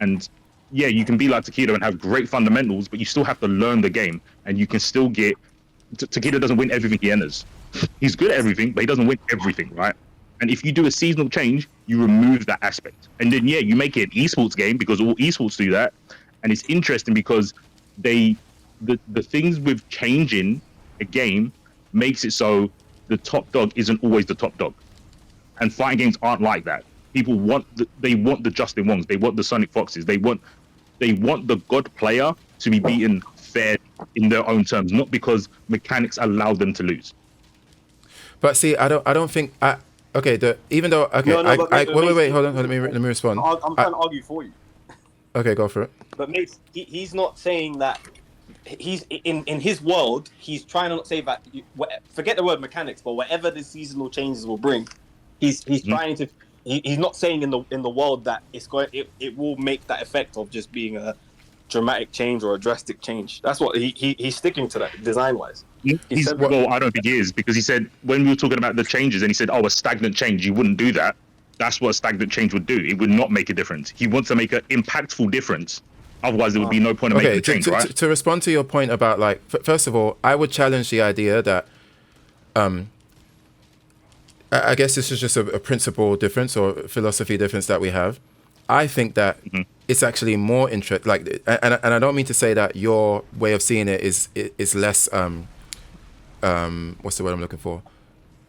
And yeah, you can be like Takedo and have great fundamentals, but you still have to learn the game, and you can still get. Takedo doesn't win everything he enters. He's good at everything, but he doesn't win everything, right? And if you do a seasonal change, you remove that aspect, and then you make it an esports game because all esports do that, and it's interesting because the things with changing a game makes it so the top dog isn't always the top dog, and fighting games aren't like that. People want the Justin Wongs, they want the Sonic Foxes, they want the god player to be beaten fair in their own terms, not because mechanics allow them to lose. But see, I don't think wait, hold on, let me respond. I'm trying to argue for you. Okay, go for it. But mate, he's not saying that. He's in his world. He's trying to not say that. Forget the word mechanics, but whatever the seasonal changes will bring, he's trying to. He's not saying in the world that it will make that effect of just being a dramatic change or a drastic change. That's what he's sticking to that design wise. Well, I don't think he is, because he said when we were talking about the changes and he said, a stagnant change, you wouldn't do that. That's what a stagnant change would do. It would not make a difference. He wants to make an impactful difference. Otherwise, there would be no point in making the change, right? To respond to your point about, like, first of all, I would challenge the idea that I guess this is just a principle difference or philosophy difference that we have. I think that it's actually more and I don't mean to say that your way of seeing it is less what's the word I'm looking for?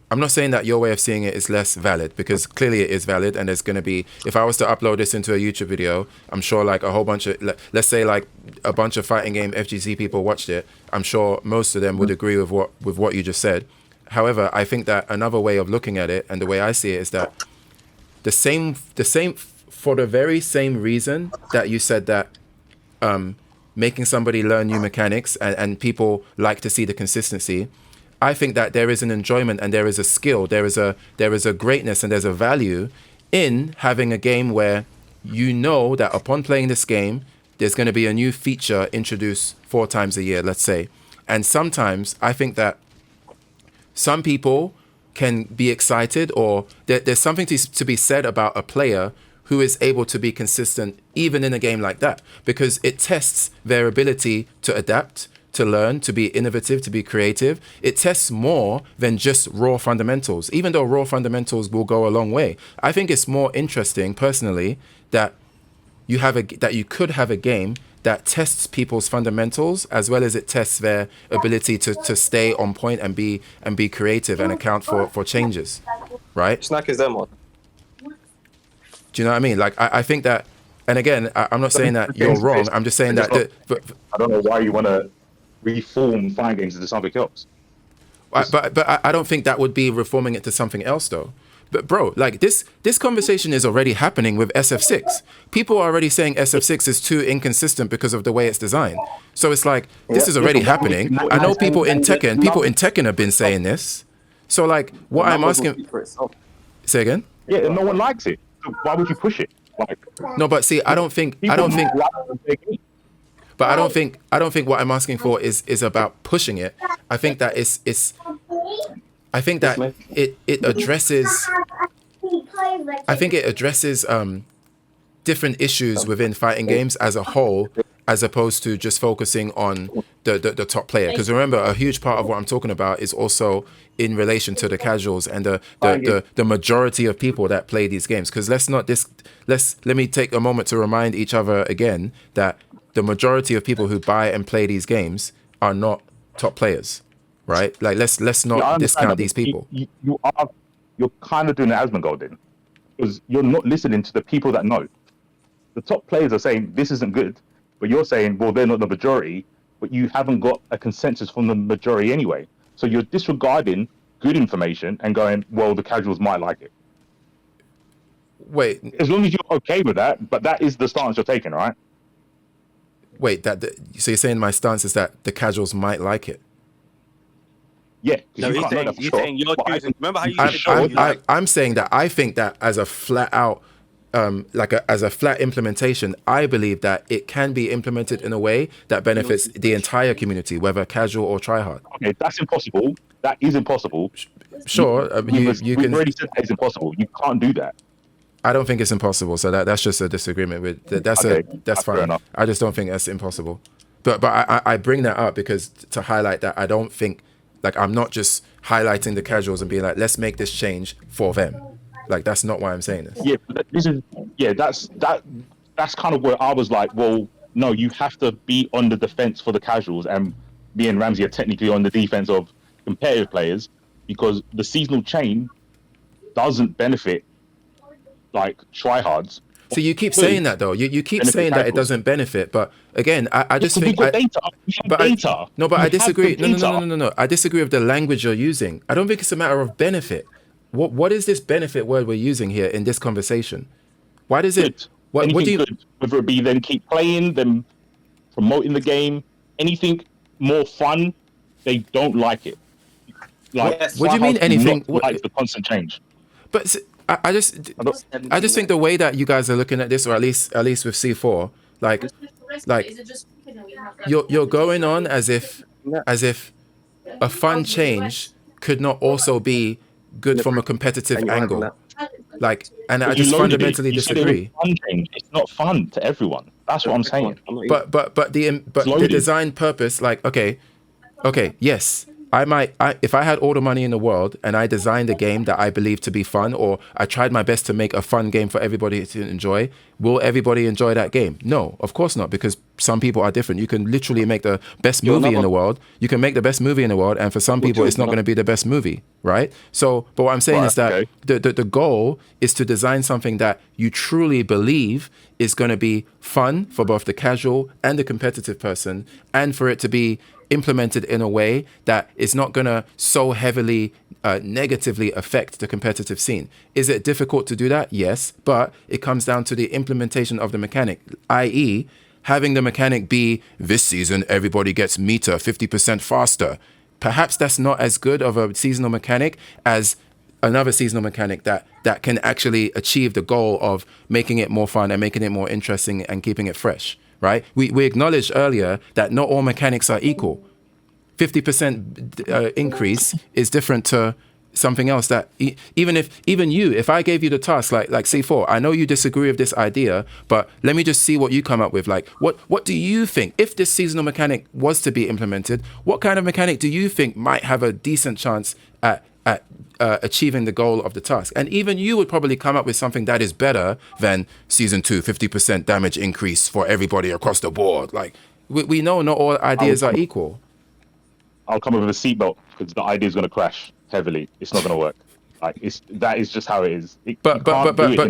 I'm not saying that your way of seeing it is less valid, because clearly it is valid, and there's going to be, if I was to upload this into a YouTube video, I'm sure like a whole bunch of, let's say like a bunch of fighting game FGC people watched it, I'm sure most of them would agree with what you just said. However, I think that another way of looking at it, and the way I see it, is that the same for the very same reason that you said that making somebody learn new mechanics and people like to see the consistency, I think that there is an enjoyment and there is a skill, there is a greatness and there's a value in having a game where you know that upon playing this game, there's going to be a new feature introduced 4 times a year, let's say. And sometimes I think that some people can be excited, or there's something to be said about a player who is able to be consistent even in a game like that, because it tests their ability to adapt, to learn, to be innovative, to be creative. It tests more than just raw fundamentals, even though raw fundamentals will go a long way. I think it's more interesting personally that you could have a game that tests people's fundamentals as well as it tests their ability to stay on point and be creative and account for changes, right? Snack is them one. Do you know what I mean? Like, I think that, and again, I'm not saying that you're wrong. I'm just saying that. I don't know why you want to reform fighting games into something else. But I don't think that would be reforming it to something else, though. But bro, like this conversation is already happening with SF6. People are already saying SF6 is too inconsistent because of the way it's designed. So it's like, this is already happening. I know people in Tekken have been saying this. So like, what I'm asking, say again? Yeah, no one likes it. So why would you push it? Like, no, but see, I don't think what I'm asking for is about pushing it. I think that I think that it addresses different issues within fighting games as a whole, as opposed to just focusing on the top player. Because remember, a huge part of what I'm talking about is also in relation to the casuals and the majority of people that play these games. Because let me take a moment to remind each other again that the majority of people who buy and play these games are not top players. Right? Like, let's not discount these people. You're kind of doing an Asmongold then, because you're not listening to the people that know. The top players are saying this isn't good, but you're saying, well, they're not the majority, but you haven't got a consensus from the majority anyway. So you're disregarding good information and going, well, the casuals might like it. Wait. As long as you're okay with that, but that is the stance you're taking, right? Wait, so you're saying my stance is that the casuals might like it? Yeah, no, he's saying you're choosing. Remember how you I'm saying that I think that as a flat out, as a flat implementation, I believe that it can be implemented in a way that benefits the entire community, whether casual or tryhard. Okay, that's impossible. That is impossible. Sure, you can. We've already said that it's impossible. You can't do that. I don't think it's impossible. So that's just a disagreement with. That's fine. I just don't think that's impossible. But I bring that up because to highlight that I don't think. Like, I'm not just highlighting the casuals and being like, let's make this change for them. Like, that's not why I'm saying this. That's kind of where I was like, well, no, you have to be on the defense for the casuals, and me and Ramsey are technically on the defense of competitive players, because the seasonal chain doesn't benefit like tryhards. So you keep saying that though. You keep saying that it doesn't benefit, but again, I just think. I disagree. No. I disagree with the language you're using. I don't think it's a matter of benefit. What is this benefit word we're using here in this conversation? Why does it? What do you? Good, whether it be them keep playing, them promoting the game, anything more fun, they don't like it. Like, what do you mean anything? Like the constant change. But. I just think the way that you guys are looking at this, or at least with C4, like you're going on as if a fun change could not also be good from a competitive angle. Like, and I just fundamentally disagree. It's not fun to everyone. That's what I'm saying. But the design purpose, like, okay, yes. If I had all the money in the world and I designed a game that I believe to be fun, or I tried my best to make a fun game for everybody to enjoy, will everybody enjoy that game? No, of course not, because some people are different. You can literally make the best movie in the world. You can make the best movie in the world, and for some people, it's not going to be the best movie, right? So, but what I'm saying is that the goal is to design something that you truly believe is going to be fun for both the casual and the competitive person, and for it to be implemented in a way that is not going to so heavily negatively affect the competitive scene. Is it difficult to do that? Yes, but it comes down to the implementation of the mechanic, i.e., having the mechanic be, this season everybody gets meter 50% faster. Perhaps that's not as good of a seasonal mechanic as another seasonal mechanic that can actually achieve the goal of making it more fun and making it more interesting and keeping it fresh, right? We acknowledged earlier that not all mechanics are equal. 50% increase is different to something else that if I gave you the task like C4, I know you disagree with this idea, but let me just see what you come up with. Like, what do you think, if this seasonal mechanic was to be implemented, what kind of mechanic do you think might have a decent chance at achieving the goal of the task? And even you would probably come up with something that is better than season 2, 50% damage increase for everybody across the board. Like, we know not all ideas are equal. I'll come up with a seatbelt because the idea is going to crash heavily. It's not going to work. Like, that is just how it is. But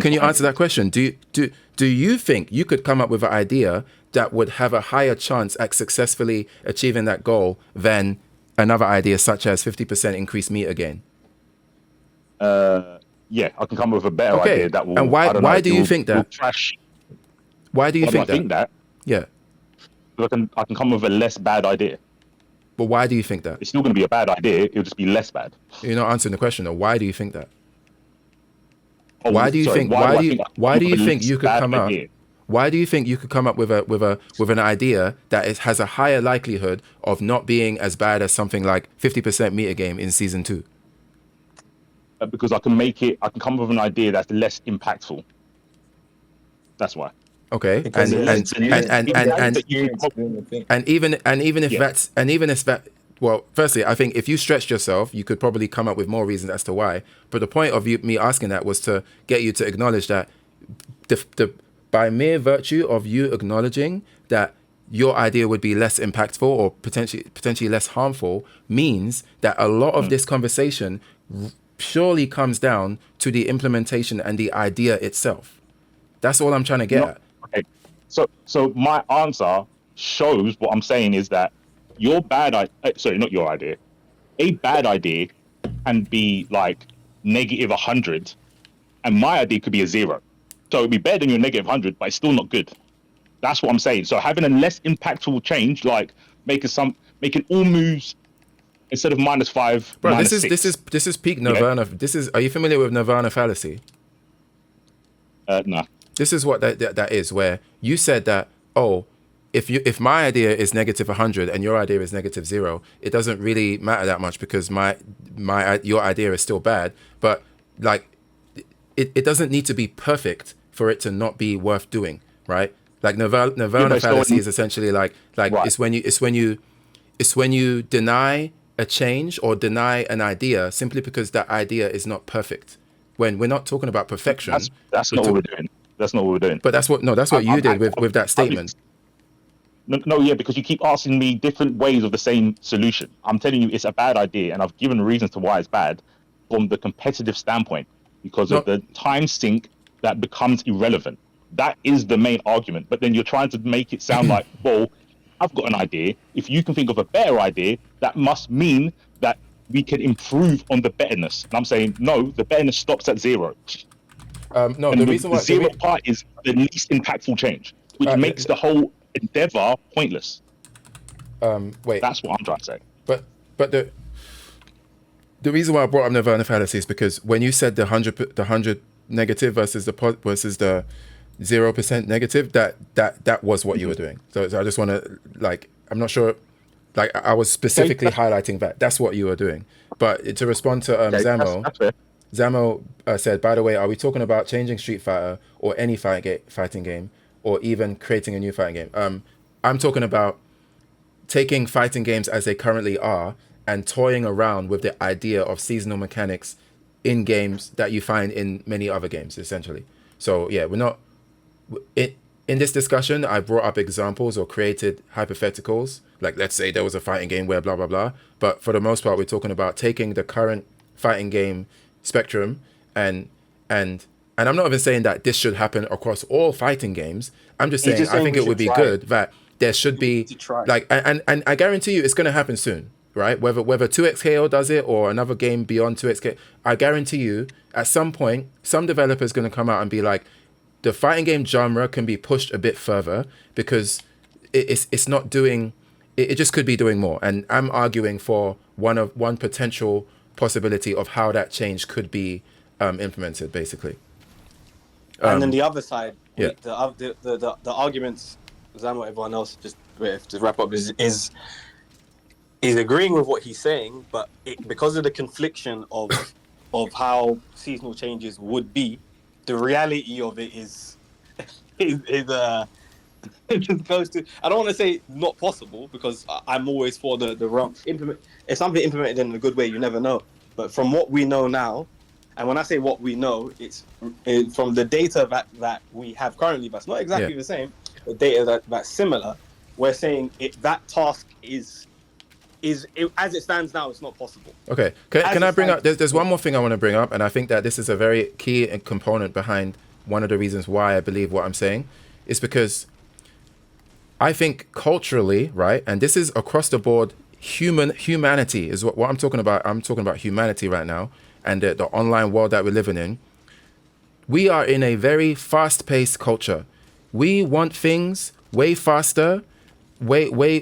can you answer that question? Do you think you could come up with an idea that would have a higher chance at successfully achieving that goal than another idea such as 50% increased meter gain? Yeah, I can come up with a better idea that will. And why do you think that? Crash. Why do you think that? I think that? Yeah. I can come up with a less bad idea. But why do you think that? It's still going to be a bad idea. It'll just be less bad. You're not answering the question, though. Why do you think that? Oh, why do you think? Why do you think you could come up? Why do you think you could come up with an idea that has a higher likelihood of not being as bad as something like 50% meter game in season 2? Because I can come up with an idea that's less impactful. That's why. Okay, and even if that, well, firstly, I think if you stretched yourself, you could probably come up with more reasons as to why. But the point of me asking that was to get you to acknowledge that by mere virtue of you acknowledging that your idea would be less impactful or potentially less harmful means that a lot of this conversation purely comes down to the implementation and the idea itself. That's all I'm trying to get at. Okay, so my answer shows what I'm saying is that your bad idea, sorry, not your idea, a bad idea can be like negative 100, and my idea could be a 0. So it'd be better than your negative 100, but it's still not good. That's what I'm saying. So having a less impactful change, like making all moves instead of -5. Bro, this is peak Nirvana. Yeah. Are you familiar with Nirvana Fallacy? No. This is what that is, where you said that, if my idea is negative 100 and your idea is negative 0, it doesn't really matter that much because your idea is still bad. But like, it doesn't need to be perfect for it to not be worth doing, right? Like Nirvana Fallacy is essentially like right. it's when you deny a change or deny an idea simply because that idea is not perfect. When we're not talking about perfection. That's not what we're doing. That's not what we're doing. But that's what you did with that statement. No, yeah, because you keep asking me different ways of the same solution. I'm telling you it's a bad idea, and I've given reasons to why it's bad from the competitive standpoint, because of the time sink that becomes irrelevant. That is the main argument. But then you're trying to make it sound like, well, I've got an idea. If you can think of a better idea, that must mean that we can improve on the betterness. And I'm saying, no, the betterness stops at 0. No, and the reason why the 0 part is the least impactful change, which makes the whole endeavor pointless. Wait, that's what I'm trying to say. But the reason why I brought up Nirvana Fallacy is because when you said the 100 negative versus the 0% negative, that was what you were doing. So I just want to, like, I'm not sure, like, I was specifically highlighting that. That's what you were doing. But to respond to Zamo, that's fair. Zamo said, by the way, are we talking about changing Street Fighter or any fighting game, or even creating a new fighting game? I'm talking about taking fighting games as they currently are and toying around with the idea of seasonal mechanics in games that you find in many other games, essentially. So yeah, we're not in this discussion, I brought up examples or created hypotheticals. Like, let's say there was a fighting game where blah, blah, blah. But for the most part, we're talking about taking the current fighting game spectrum and I'm not even saying that this should happen across all fighting games. I'm just saying I think it would be good that there should be like, and I guarantee you it's going to happen soon, right? Whether 2XKO does it or another game beyond 2XKO, I guarantee you at some point, some developer's going to come out and be like, the fighting game genre can be pushed a bit further because it's not doing, it just could be doing more. And I'm arguing for one potential possibility of how that change could be implemented, basically. And then the other side, yeah. the arguments, Zam, what everyone else just to wrap up is agreeing with what he's saying, but because of the confliction of how seasonal changes would be, the reality of it is it just goes to, I don't want to say not possible because I'm always for the wrong implement. If something implemented in a good way, you never know. But from what we know now. And when I say what we know, it's from the data that we have currently, but it's not exactly the same. The data that's similar, we're saying that task is as it stands now, it's not possible. Okay, can I bring up? There's one more thing I want to bring up, and I think that this is a very key component behind one of the reasons why I believe what I'm saying, is because I think culturally, right, and this is across the board, humanity is what I'm talking about. I'm talking about humanity right now. And the online world that we're living in, we are in a very fast-paced culture. We want things way faster, way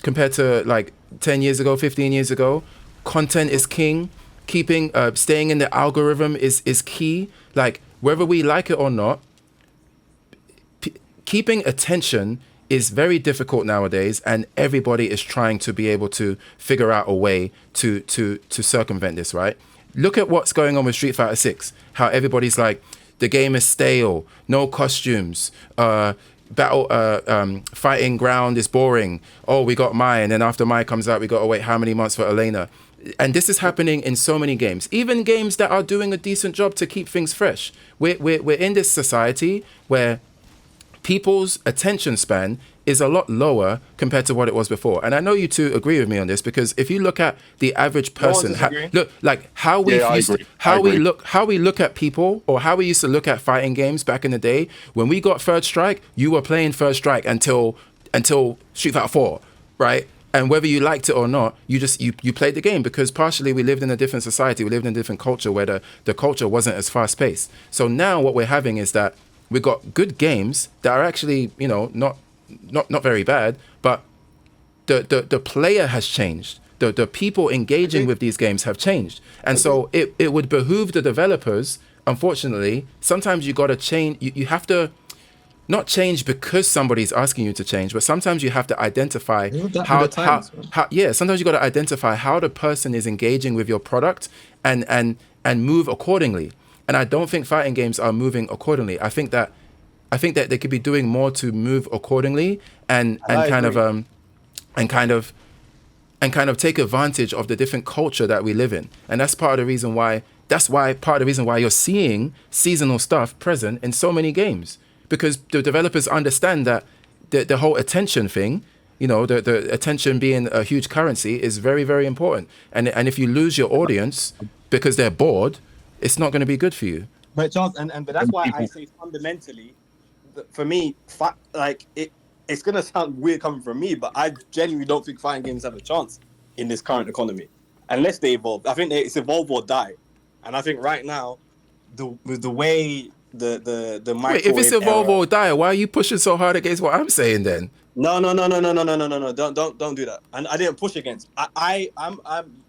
compared to like 10 years ago, 15 years ago. Content is king. Staying in the algorithm is key. Like, whether we like it or not, keeping attention is very difficult nowadays, and everybody is trying to be able to figure out a way to circumvent this, right? Look at what's going on with Street Fighter 6. How everybody's like, the game is stale, no costumes, fighting ground is boring. Oh, we got Mai, and then after Mai comes out, we got to wait how many months for Elena. And this is happening in so many games, even games that are doing a decent job to keep things fresh. We're in this society where people's attention span is a lot lower compared to what it was before. And I know you two agree with me on this, because if you look at the average person, how we look at people, or how we used to look at fighting games back in the day, when we got Third Strike, you were playing Third Strike until Street Fighter 4, right? And whether you liked it or not, you played the game, because partially we lived in a different society, we lived in a different culture where the culture wasn't as fast paced. So now what we're having is that we've got good games that are actually, not very bad, but the player has changed. The people engaging with these games have changed. And so it would behoove the developers, unfortunately, sometimes you got to change. You have to not change because somebody's asking you to change, but sometimes you have to identify sometimes you got to identify how the person is engaging with your product and move accordingly. And I don't think fighting games are moving accordingly. I think that they could be doing more to move accordingly and kind of take advantage of the different culture that we live in. And that's part of the reason why you're seeing seasonal stuff present in so many games, because the developers understand that the whole attention thing, the attention being a huge currency, is very, very important. And if you lose your audience because they're bored, it's not going to be good for you. But Charles, but that's why I say fundamentally, for me, it's going to sound weird coming from me, but I genuinely don't think fighting games have a chance in this current economy unless they evolve. I think it's evolve or die. And I think right now, with the way the microwave Wait, if it's evolve or die, why are you pushing so hard against what I'm saying then? No. Don't do that. And I didn't push against. I'm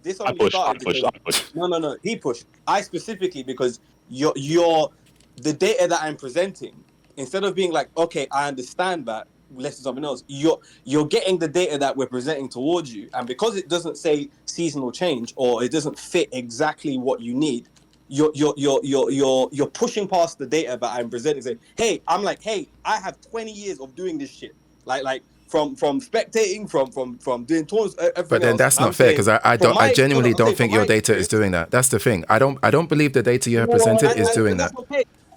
this only started because I pushed. No. He pushed. I specifically, because you're the data that I'm presenting, instead of being like, okay, I understand that, let's do something else. You're getting the data that we're presenting towards you, and because it doesn't say seasonal change, or it doesn't fit exactly what you need, you're pushing past the data that I'm presenting. Saying, hey, I have 20 years of doing this shit. Like from spectating, from doing tours. But then that's not fair, because I genuinely don't think your data is doing that. That's the thing. I don't believe the data you have presented is doing that.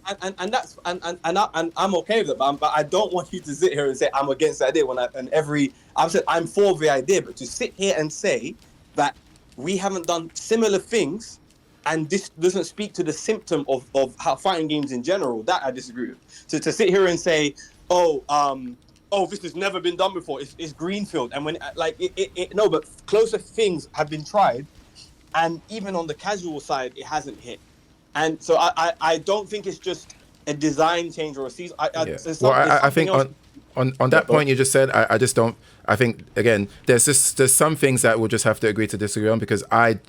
and I'm okay with it, but I don't want you to sit here and say I'm against the idea I've said I'm for the idea, but to sit here and say that we haven't done similar things and this doesn't speak to the symptom of how fighting games in general, that I disagree with. So to sit here and say, this has never been done before, it's greenfield, and when no, but closer things have been tried, and even on the casual side, it hasn't hit. And so I don't think it's just a design change or a season. I think on that point you just said, I just don't. I think again, there's some things that we'll just have to agree to disagree on, because I'm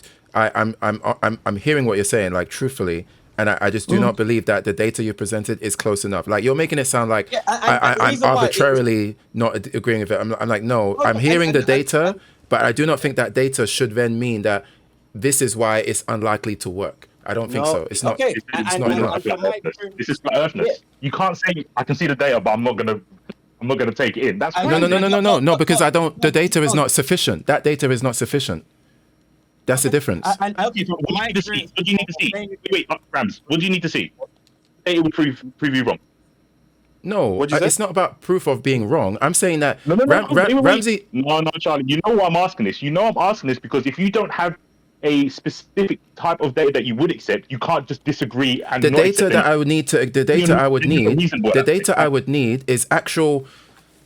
hearing what you're saying, like truthfully, and I just do not believe that the data you presented is close enough. Like you're making it sound like I'm arbitrarily not agreeing with it. I'm like, no, I'm hearing the data, but I do not think that data should then mean that this is why it's unlikely to work. I don't think so. It's not. Okay. It's not enough. This is flat earthness. Yeah. You can't say I can see the data, but I'm not gonna take it in. That's no, because I don't. The data is not sufficient. That data is not sufficient. That's the difference. What do you need to see? Wait, Rams. What do you need to see? Data will prove you wrong. No, it's not about proof of being wrong. I'm saying that Ramsey. No, Charlie. You know why I'm asking this? You know I'm asking this because if you don't have a specific type of data that you would accept, you can't just disagree. And the data that I would need I would need is actual.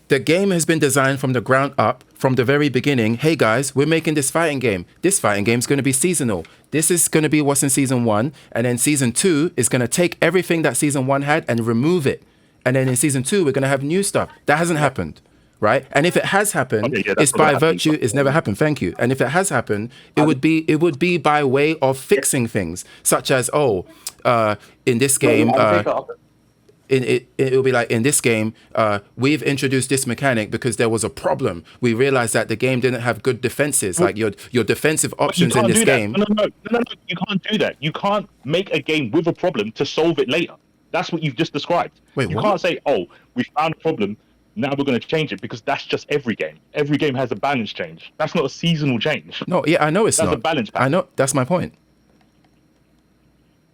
The game has been designed from the ground up, from the very beginning. Hey guys, we're making this fighting game. This fighting game is going to be seasonal. This is going to be what's in season 1, and then season 2 is going to take everything that season 1 had and remove it. And then in season 2, we're going to have new stuff. That hasn't happened. Right, and if it has happened, it's by virtue. It's never happened. Thank you. And if it has happened, it would be by way of fixing things, such as in this game, it will be like in this game, we've introduced this mechanic because there was a problem. We realized that the game didn't have good defenses, like your defensive options in this game. No, you can't do that. You can't make a game with a problem to solve it later. That's what you've just described. Wait, you what? Can't say, we found a problem. Now we're going to change it, because that's just every game. Every game has a balance change. That's not a seasonal change. No, yeah, I know it's not. That's a balance patch. I know. That's my point.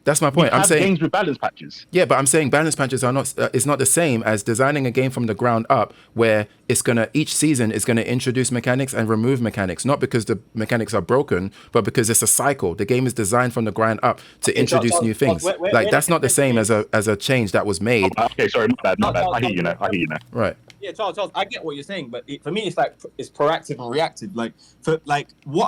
That's my point. I'm saying games with balance patches. Yeah, but I'm saying balance patches are not. It's not the same as designing a game from the ground up, where each season is gonna introduce mechanics and remove mechanics, not because the mechanics are broken, but because it's a cycle. The game is designed from the ground up to introduce new things. That's not the same as a change that was made. Okay, sorry, my bad. I hear you now. Right. Yeah, Charles, I get what you're saying, but for me, it's proactive and reactive. What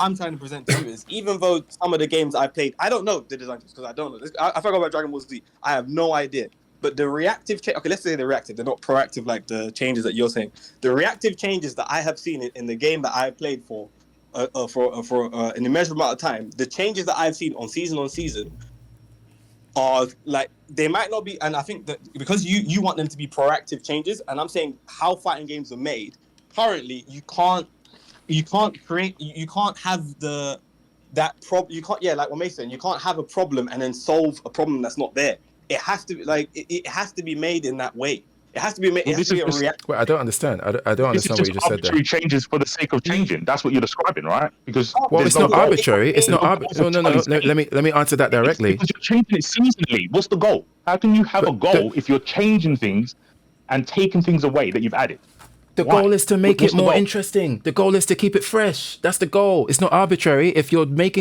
I'm trying to present to you is, even though some of the games I played, I don't know the designers, because I don't know. I forgot about Dragon Ball Z. I have no idea. But the reactive change, okay, let's say they're reactive. They're not proactive like the changes that you're saying. The reactive changes that I have seen in the game that I played for an immeasurable amount of time, the changes that I've seen on season are like, they might not be, and I think that because you want them to be proactive changes, and I'm saying how fighting games are made currently, you can't have like what Mason, you can't have a problem and then solve a problem that's not there. It has to be it has to be made in that way. It has to be made. It has to be a reaction. Wait, I don't understand. I don't understand what you just said there. Arbitrary changes for the sake of changing. That's what you're describing, right? Because it's not arbitrary. It's not arbitrary. No. Let me answer that directly. Because you're changing it seasonally. What's the goal? How can you have a goal if you're changing things and taking things away that you've added? The goal is to make it more interesting. The goal is to keep it fresh. That's the goal. It's not arbitrary. If you make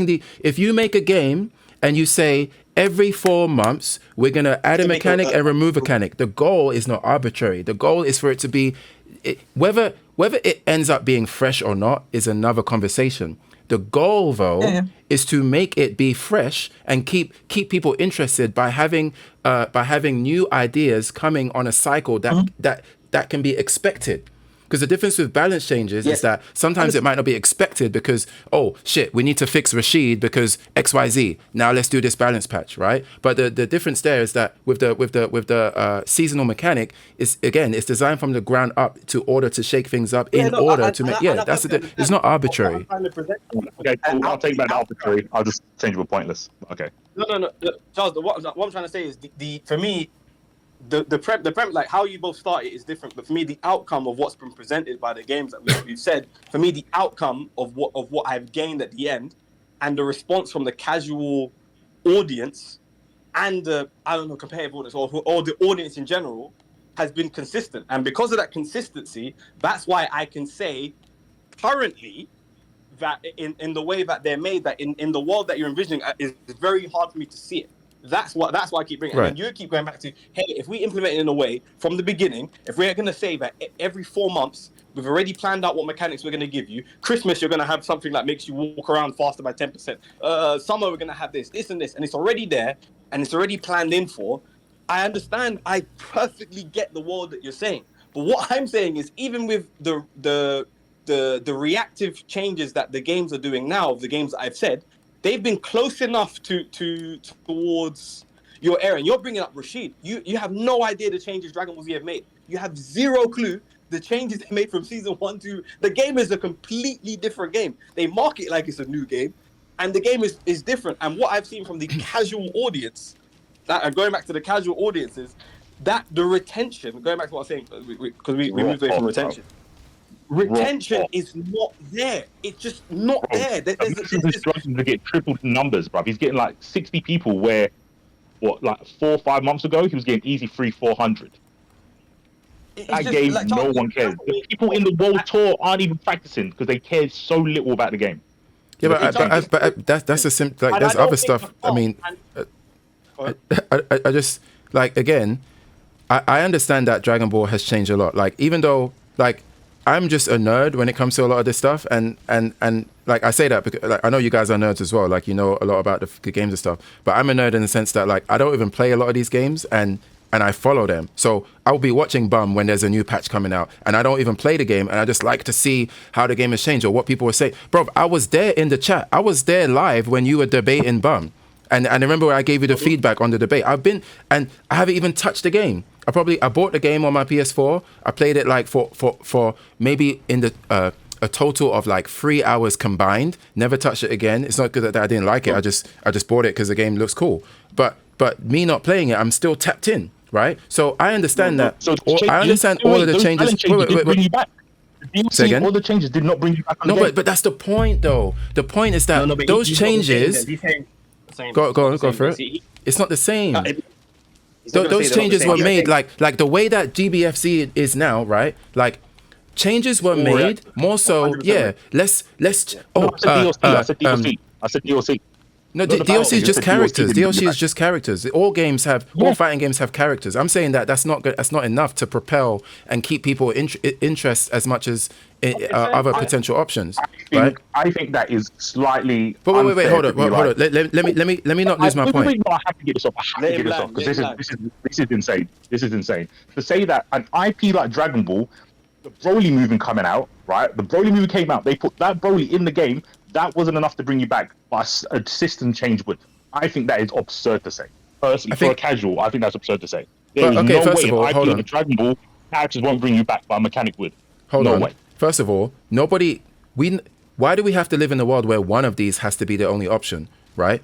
a game and you say, every 4 months, we're going to add a mechanic and remove a mechanic. The goal is not arbitrary. The goal is for it to be, whether it ends up being fresh or not is another conversation. The goal, though, is to make it be fresh and keep people interested by having new ideas coming on a cycle that can be expected. Because the difference with balance changes is that sometimes it might not be expected because, oh shit, we need to fix Rashid because XYZ. Now let's do this balance patch, right? But the difference there is that with the seasonal mechanic, it's designed from the ground up to order to shake things up to make. That's it's not arbitrary. Okay, cool. I'll take that arbitrary. I'll just change it to pointless. Okay. No, Charles. What I'm trying to say is for me. The prep, like how you both started is different, but for me, the outcome of what's been presented by the games that we've said, for me, the outcome of what I've gained at the end, and the response from the casual audience, and I don't know, competitive audience or the audience in general has been consistent. And because of that consistency, that's why I can say currently that in the way that they're made, that in the world that you're envisioning, is very hard for me to see it. That's why I keep bringing. Right. And then you keep going back to, hey, if we implement it in a way from the beginning, if we're going to say that every 4 months we've already planned out what mechanics we're going to give you. Christmas, you're going to have something that makes you walk around faster by 10%. Summer, we're going to have this, and this, and it's already there and it's already planned in for. I understand. I perfectly get the world that you're saying. But what I'm saying is, even with the reactive changes that the games are doing now, the games that I've said, they've been close enough towards your era. And you're bringing up Rashid. You have no idea the changes Dragon Ball Z have made. You have zero clue the changes they made from season 1 to... The game is a completely different game. They market it like it's a new game, and the game is different. And what I've seen from the casual audience, going back to the casual audiences, that the retention, going back to what I was saying, because we moved away from retention. Retention is not there. It's just not there. He's struggling to get tripled numbers, bruv. He's getting like 60 people where, like 4 or 5 months ago, he was getting easy 300-400. That game, like, no one cares. The people in the world tour aren't even practicing because they care so little about the game. Yeah, but that's a simple. Like, there's other stuff. I mean, I just, like, again, I understand that Dragon Ball has changed a lot. Like, even though, like, I'm just a nerd when it comes to a lot of this stuff, and like, I say that because, like, I know you guys are nerds as well. Like, you know a lot about the games and stuff. But I'm a nerd in the sense that, like, I don't even play a lot of these games, and I follow them. So I'll be watching Bum when there's a new patch coming out, and I don't even play the game, and I just like to see how the game has changed or what people were saying. Bro, I was there in the chat. I was there live when you were debating Bum. And I remember I gave you the feedback on the debate. I haven't even touched the game. I bought the game on my PS4. I played it like for maybe in the a total of like 3 hours combined. Never touched it again. It's not good that I didn't like it. I just bought it because the game looks cool. But me not playing it, I'm still tapped in, right? So I understand that. So I understand all of the changes. Wait. Say again? All the changes did not bring you back on the game. But that's the point, though. The point is that those changes. Go for it. It's not the same. Those changes were made like the way that GBFC is now, right? Like, changes were made more so. Yeah, let's. I said DLC. No, DLC is just characters. DLC is just characters. All fighting games have characters. I'm saying that's not good. That's not enough to propel and keep people interest as much as other potential options. I think that is slightly. But wait, hold on. Let me not lose my point. I have to get this off. Because this is insane. This is insane. To say that an IP like Dragon Ball, the Broly movie coming out, right? The Broly movie came out. They put that Broly in the game. That wasn't enough to bring you back, but a system change would. I think that is absurd to say. Personally, for a casual, I think that's absurd to say. There is no way hold on. Dragon Ball characters won't bring you back, but a mechanic would. No way. First of all, why do we have to live in a world where one of these has to be the only option, right?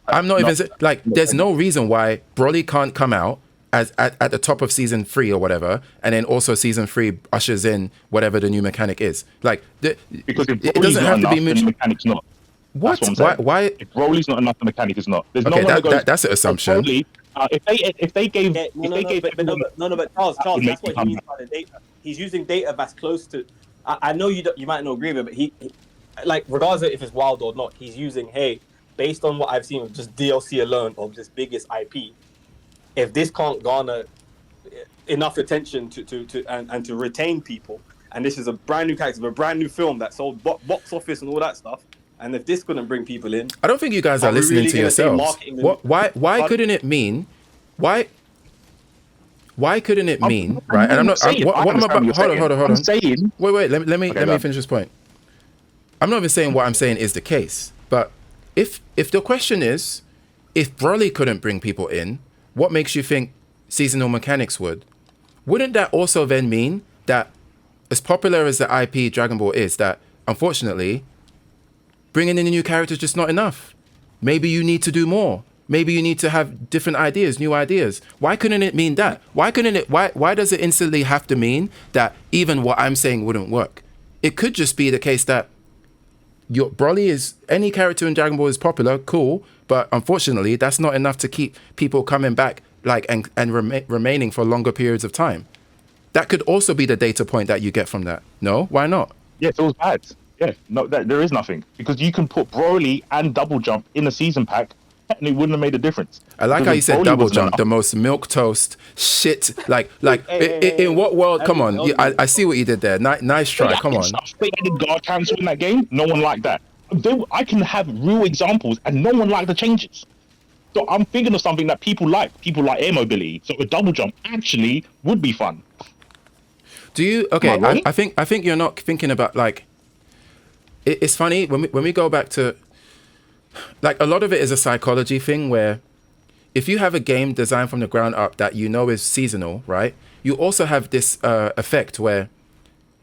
I'm not even like. There's no reason why Broly can't come out at the top of season 3 or whatever, and then also season 3 ushers in whatever the new mechanic is. Like, because if it doesn't have to be mutual. The mechanic's not. What? Why? If Broly's not enough, the mechanic is not. There's that's an assumption. Broly, if they gave, but Charles, that's what he means by the data. He's using data that's close to. I know you might not agree with it, but he like, regardless of if it's wild or not, he's using, hey, based on what I've seen with just DLC alone of this biggest IP. If this can't garner enough attention to retain people, and this is a brand new character, a brand new film that sold box office and all that stuff, and if this couldn't bring people in, I don't think you guys are listening to yourselves. Why couldn't it mean? Why couldn't it mean? Right? And I'm not. What am I about? Hold on. I'm saying. Wait. Let me finish this point. I'm not even saying what I'm saying is the case, but if the question is, if Broly couldn't bring people in, what makes you think seasonal mechanics would? Wouldn't that also then mean that, as popular as the IP Dragon Ball is, that unfortunately, bringing in a new character is just not enough? Maybe you need to do more. Maybe you need to have different ideas, new ideas. Why couldn't it mean that? Why does it instantly have to mean that even what I'm saying wouldn't work? It could just be the case that Broly is, any character in Dragon Ball is popular, cool, But unfortunately, that's not enough to keep people coming back remaining for longer periods of time. That could also be the data point that you get from that. No, why not? Yeah, it feels bad. Yeah, no, there is nothing because you can put Broly and Double Jump in a season pack, and it wouldn't have made a difference. I like Because how you if said Broly double wasn't jump, enough- the most milk toast shit. Hey, In what world? Come on, hey, I see what you did there. Nice try. Come on. They added guard cancel in that game. No one liked that. I can have real examples, and no one liked the changes. So I'm thinking of something that people like. People like air mobility. So a double jump actually would be fun. Do you? Okay, Am I wrong? I think you're not thinking about like. It's funny when we go back to, like, a lot of it is a psychology thing where, if you have a game designed from the ground up that you know is seasonal, right? You also have this effect where,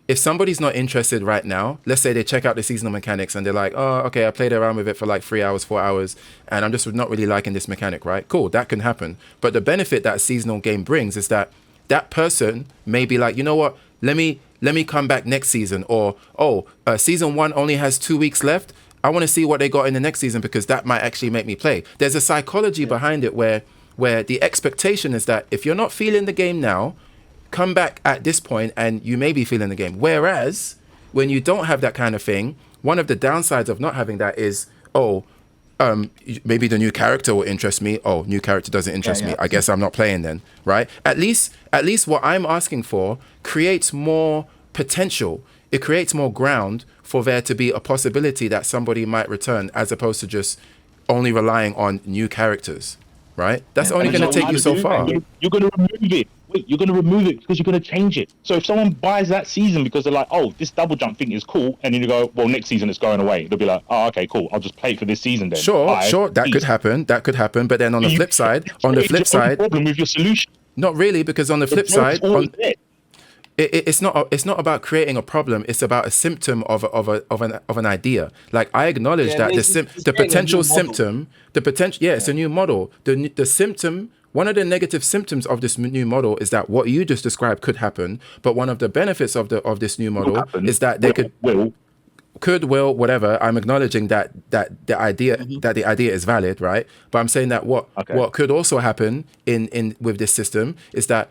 if somebody's not interested right now, let's say they check out the seasonal mechanics and they're like, oh, okay, I played around with it for like 3 hours, 4 hours, and I'm just not really liking this mechanic, right? Cool, that can happen. But the benefit that a seasonal game brings is that that person may be like, you know what, let me come back next season, or season 1 only has 2 weeks left. I want to see what they got in the next season because that might actually make me play. There's a psychology behind it where the expectation is that if you're not feeling the game now, come back at this point and you may be feeling the game. Whereas when you don't have that kind of thing, one of the downsides of not having that is, maybe the new character will interest me. Oh, new character doesn't interest me. I guess I'm not playing then, right? At least what I'm asking for creates more potential. It creates more ground for there to be a possibility that somebody might return, as opposed to just only relying on new characters, right? That's only going to take you so far. You're going to remove it. Wait, you're going to remove it because you're going to change it. So if someone buys that season because they're like, oh, this double jump thing is cool, and then you go, well, next season it's going away. They'll be like, oh, okay, cool. I'll just play it for this season then. Sure, that could happen. But then on the flip side, problem with your solution. not really, because on the flip side, it's not about creating a problem. It's about a symptom of an idea. Like, I acknowledge that the potential symptom, it's a new model. The symptom. One of the negative symptoms of this new model is that what you just described could happen, but one of the benefits of this new model is that they will, whatever. I'm acknowledging that the idea is valid, right? But I'm saying that what could also happen in with this system is that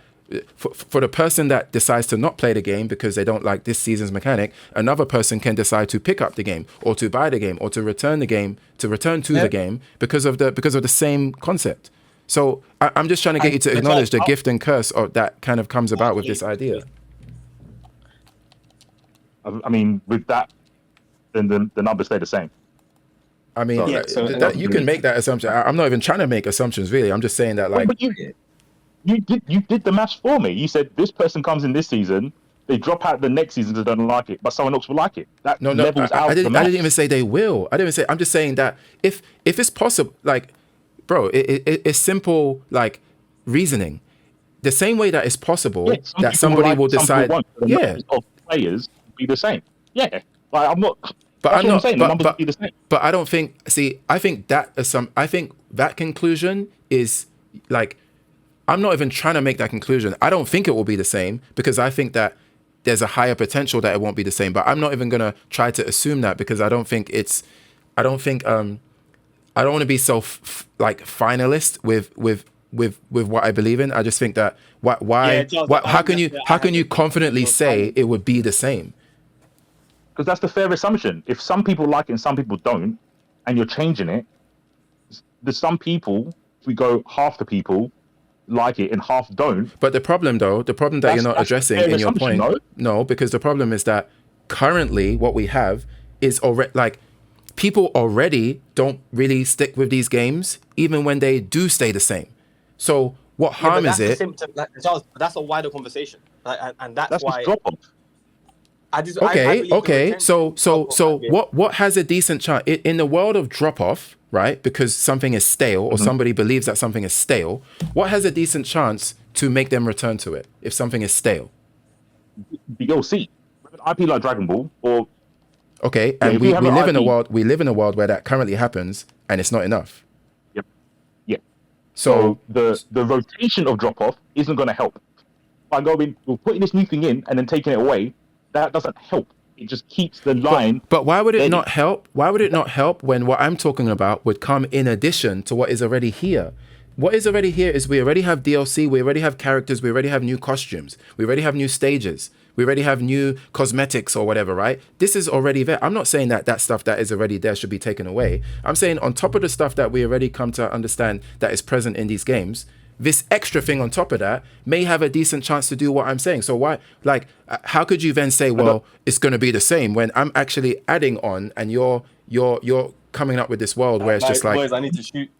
for the person that decides to not play the game because they don't like this season's mechanic, another person can decide to pick up the game or to buy the game or to return the game the game because of the same concept. So I'm just trying to get you to acknowledge the gift and curse of that kind of comes about with this idea. I mean, with that, then the numbers stay the same. I mean, you can make that assumption. I'm not even trying to make assumptions, really. I'm just saying that, like, but you did the maths for me. You said this person comes in this season, they drop out the next season because they don't like it, but someone else will like it. That levels out. I didn't even say they will. I'm just saying that if it's possible, like, bro, it's simple, like, reasoning. The same way that it's possible that somebody will decide. Of players be the same. Yeah, like, I'm not. But I'm not. Saying, but be the same. But I don't think. See, I think that conclusion is like. I'm not even trying to make that conclusion. I don't think it will be the same because I think that there's a higher potential that it won't be the same. But I'm not even gonna try to assume that because I don't want to be so finalist with what I believe in. I just think that how can you confidently say it would be the same? Because that's the fair assumption. If some people like it and some people don't, and you're changing it, there's some people, if we go half the people like it and half don't. But the problem that you're not addressing in your point, no, because the problem is that currently what we have is already, like, people already don't really stick with these games, even when they do stay the same. So what harm is it? That's a wider conversation, and that's why. Okay. So what has a decent chance in the world of drop off, right? Because something is stale, or somebody believes that something is stale. What has a decent chance to make them return to it if something is stale? DLC, an IP like Dragon Ball, or okay, and we live in a world. We live in a world where that currently happens, and it's not enough. Yep. So the rotation of drop off isn't going to help. By going, we're putting this new thing in and then taking it away. That doesn't help. it just keeps the line. But why would it steady. not help? Why would it not help when what I'm talking about would come in addition to what is already here? What is already here is we already have DLC, we already have characters, we already have new costumes, we already have new stages, we already have new cosmetics or whatever, right? This is already there. I'm not saying that that stuff that is already there should be taken away. I'm saying on top of the stuff that we already come to understand that is present in these games, this extra thing on top of that may have a decent chance to do what I'm saying. So why, like, how could you then say, well, it's going to be the same when I'm actually adding on and you're coming up with this world where it's just like, boys, I need to shoot.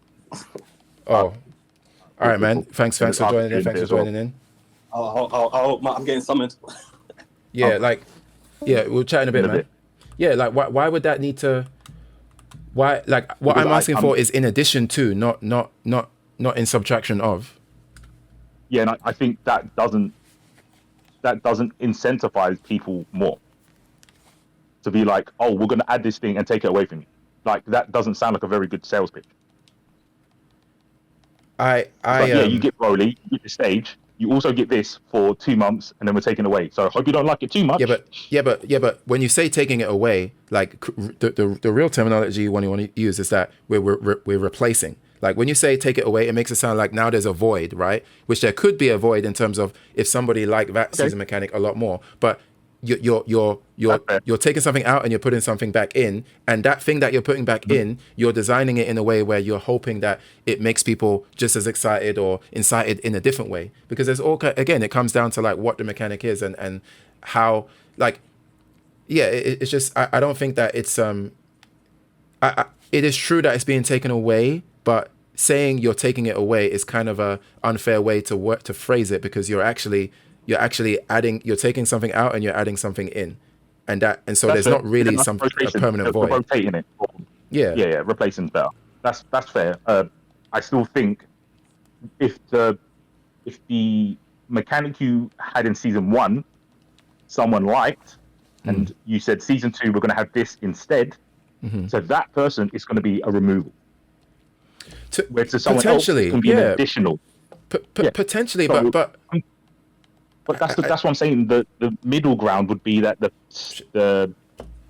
Oh, all right, man. Thanks for joining in. Thanks for joining in. I'm getting summoned. Yeah, like, yeah, we'll chat in a bit, man. Yeah, like, why would that need to? Why, like, what I'm asking for is in addition to, not in subtraction of. Yeah, and I think that doesn't incentivize people more to be like, oh, we're going to add this thing and take it away from you. Like, that doesn't sound like a very good sales pitch. You get Broly, you get the stage, you also get this for 2 months, and then we're taking it away. So I hope you don't like it too much. Yeah, but when you say taking it away, like the real terminology you want to use is that we're replacing. Like when you say take it away, it makes it sound like now there's a void, right? Which there could be a void in terms of if somebody liked that season mechanic a lot more, but you're taking something out and you're putting something back in, and that thing that you're putting back in, you're designing it in a way where you're hoping that it makes people just as excited or incited in a different way. Because there's all, again, it comes down to like what the mechanic is and how, like, yeah, it's just I don't think that it's it is true that it's being taken away, but saying you're taking it away is kind of a unfair way to phrase it, because you're actually adding, you're taking something out and you're adding something in, and so there's not really a permanent void. Rotating it. Yeah, replacing's better. That's fair. I still think if the mechanic you had in season 1 someone liked, and you said season 2 we're going to have this instead, so that person is going to be a removal. Where to someone else it can be an additional. Potentially, so, but that's what I'm saying. The middle ground would be that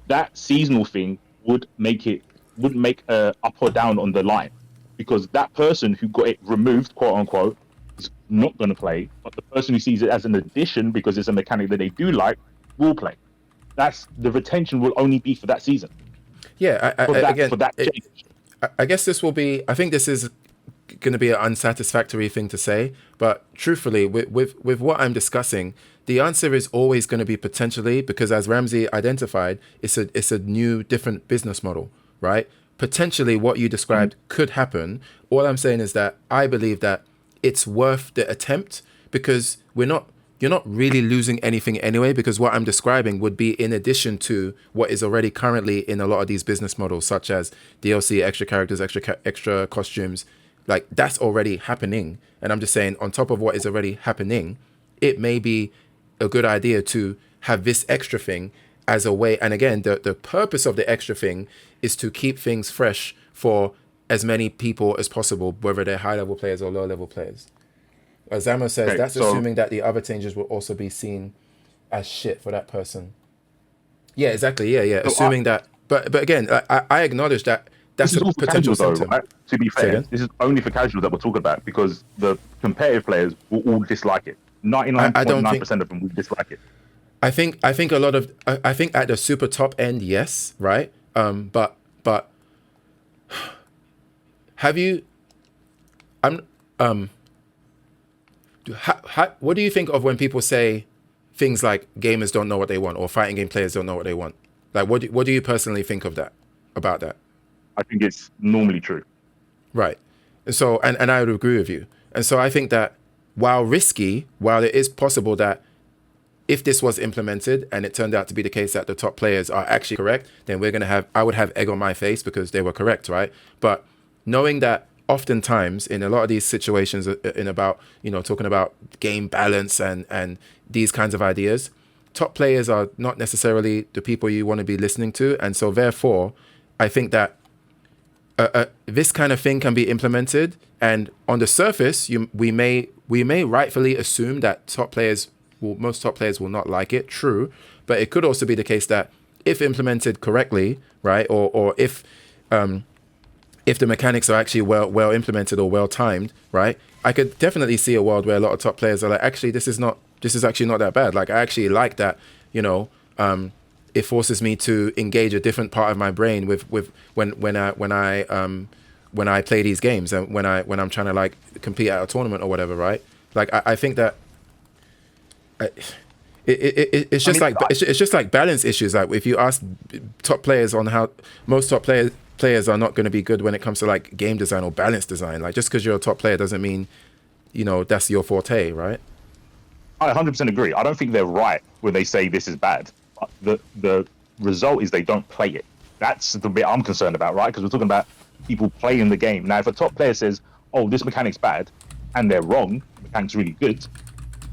that seasonal thing wouldn't make up or down on the line, because that person who got it removed, quote unquote, is not going to play. But the person who sees it as an addition because it's a mechanic that they do like will play. That's the retention will only be for that season. Yeah, for that change. I guess this will be. I think this is going to be an unsatisfactory thing to say, but truthfully, with what I'm discussing, the answer is always going to be potentially, because as Ramsey identified, it's a new, different business model, right? Potentially, what you described could happen. All I'm saying is that I believe that it's worth the attempt, because you're not really losing anything anyway, because what I'm describing would be in addition to what is already currently in a lot of these business models, such as DLC, extra characters, extra costumes. Like, that's already happening. And I'm just saying, on top of what is already happening, it may be a good idea to have this extra thing as a way. And again, the purpose of the extra thing is to keep things fresh for as many people as possible, whether they're high-level players or low-level players. As Zamo says, that's assuming that the other changes will also be seen as shit for that person. Yeah, exactly. Yeah. Assuming that. But again, I acknowledge that that's a potential symptom. Right? To be fair, this is only for casual that we're talking about, because the competitive players will all dislike it. 99.9% of them will dislike it. I think a lot of I think at the super top end, yes, right. But have you? What do you think of when people say things like gamers don't know what they want, or fighting game players don't know what they want? Like, what do you personally think of that? About that? I think it's normally true. Right. So, and I would agree with you. And so I think that while risky, while it is possible that if this was implemented and it turned out to be the case that the top players are actually correct, then I would have egg on my face because they were correct, right? But knowing that oftentimes in a lot of these situations talking about game balance and these kinds of ideas, top players are not necessarily the people you want to be listening to. And so therefore, I think that this kind of thing can be implemented, and on the surface, we may rightfully assume that most top players will not like it. True, but it could also be the case that implemented correctly, right, or if the mechanics are actually well implemented or well timed, right, I could definitely see a world where a lot of top players are like, actually, this is actually not that bad. Like, I actually like that, you know, it forces me to engage a different part of my brain with when I play these games and when I'm trying to like compete at a tournament or whatever, right? Like, I think that it's just like balance issues. Like, if you ask top players on how most top players are not going to be good when it comes to like game design or balance design. Like, just because you're a top player doesn't mean, you know, that's your forte, right? I 100% agree. I don't think they're right when they say this is bad. The result is they don't play it. That's the bit I'm concerned about, right? Because we're talking about people playing the game. Now, if a top player says, "Oh, this mechanic's bad," and they're wrong, the mechanic's really good,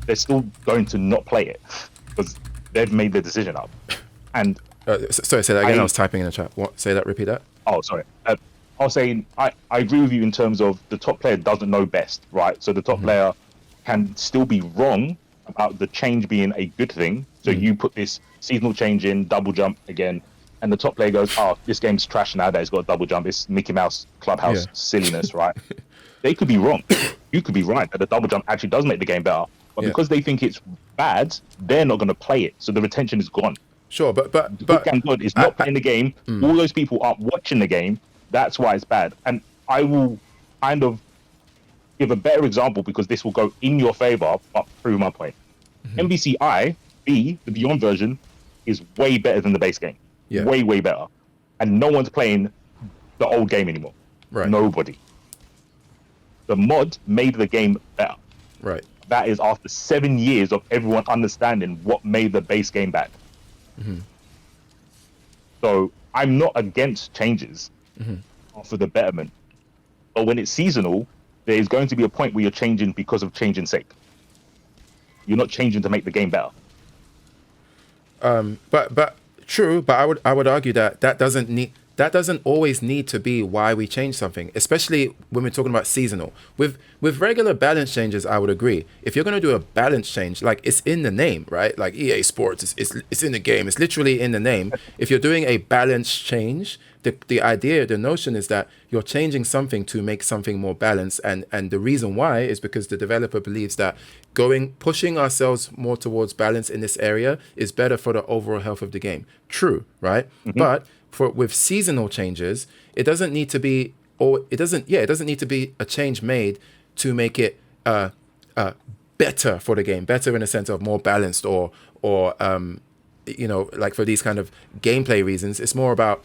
they're still going to not play it because they've made their decision up. And sorry, say that again. I was typing in the chat. What? Say that. Repeat that. Oh, sorry. I was saying I agree with you in terms of the top player doesn't know best, right? So the top player can still be wrong about the change being a good thing. So you put this seasonal change in, double jump again, and the top player goes, "Oh, this game's trash nowadays. It's got a double jump. It's Mickey Mouse Clubhouse silliness," right? They could be wrong. You could be right that the double jump actually does make the game better, but because they think it's bad, they're not going to play it. So the retention is gone. Sure, but good and good is not playing the game. All those people aren't watching the game. That's why it's bad. And I will kind of give a better example because this will go in your favor, but prove my point. MVCiB, the Beyond version, is way better than the base game. Yeah. Way better. And no one's playing the old game anymore. Right. Nobody. The mod made the game better. Right. That is after 7 years of everyone understanding what made the base game bad. So I'm not against changes for the betterment. But when it's seasonal, there's going to be a point where you're changing because of changing sake. You're not changing to make the game better. But true. But I would argue that doesn't always need to be why we change something, especially when we're talking about seasonal. With regular balance changes, I would agree. If you're going to do a balance change, like, it's in the name, right? Like EA Sports, it's in the game. It's literally in the name. If you're doing a balance change, the idea, the notion is that you're changing something to make something more balanced. And the reason why is because the developer believes that pushing ourselves more towards balance in this area is better for the overall health of the game. True, right? But with seasonal changes, it doesn't need to be a change made to make it better for the game, better in a sense of more balanced or like for these kind of gameplay reasons. It's more about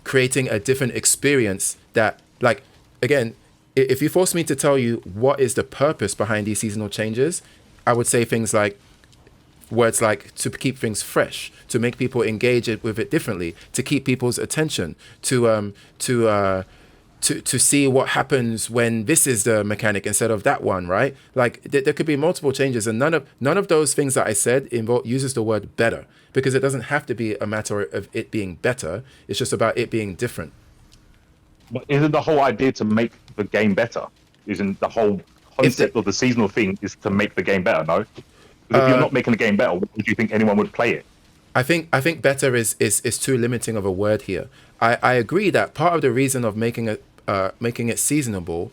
creating a different experience that, like, again, if you force me to tell you what is the purpose behind these seasonal changes, I would say things like words like to keep things fresh, to make people engage with it differently, to keep people's attention, to see what happens when this is the mechanic instead of that one, right? Like, there could be multiple changes, and none of those things that I said uses the word better, because it doesn't have to be a matter of it being better. It's just about it being different. But isn't the whole idea to make the game better? Isn't the whole concept of the seasonal thing is to make the game better? No. Because if you're not making the game better, why would you think anyone would play it? I think better is too limiting of a word here. I agree that part of the reason of making it seasonal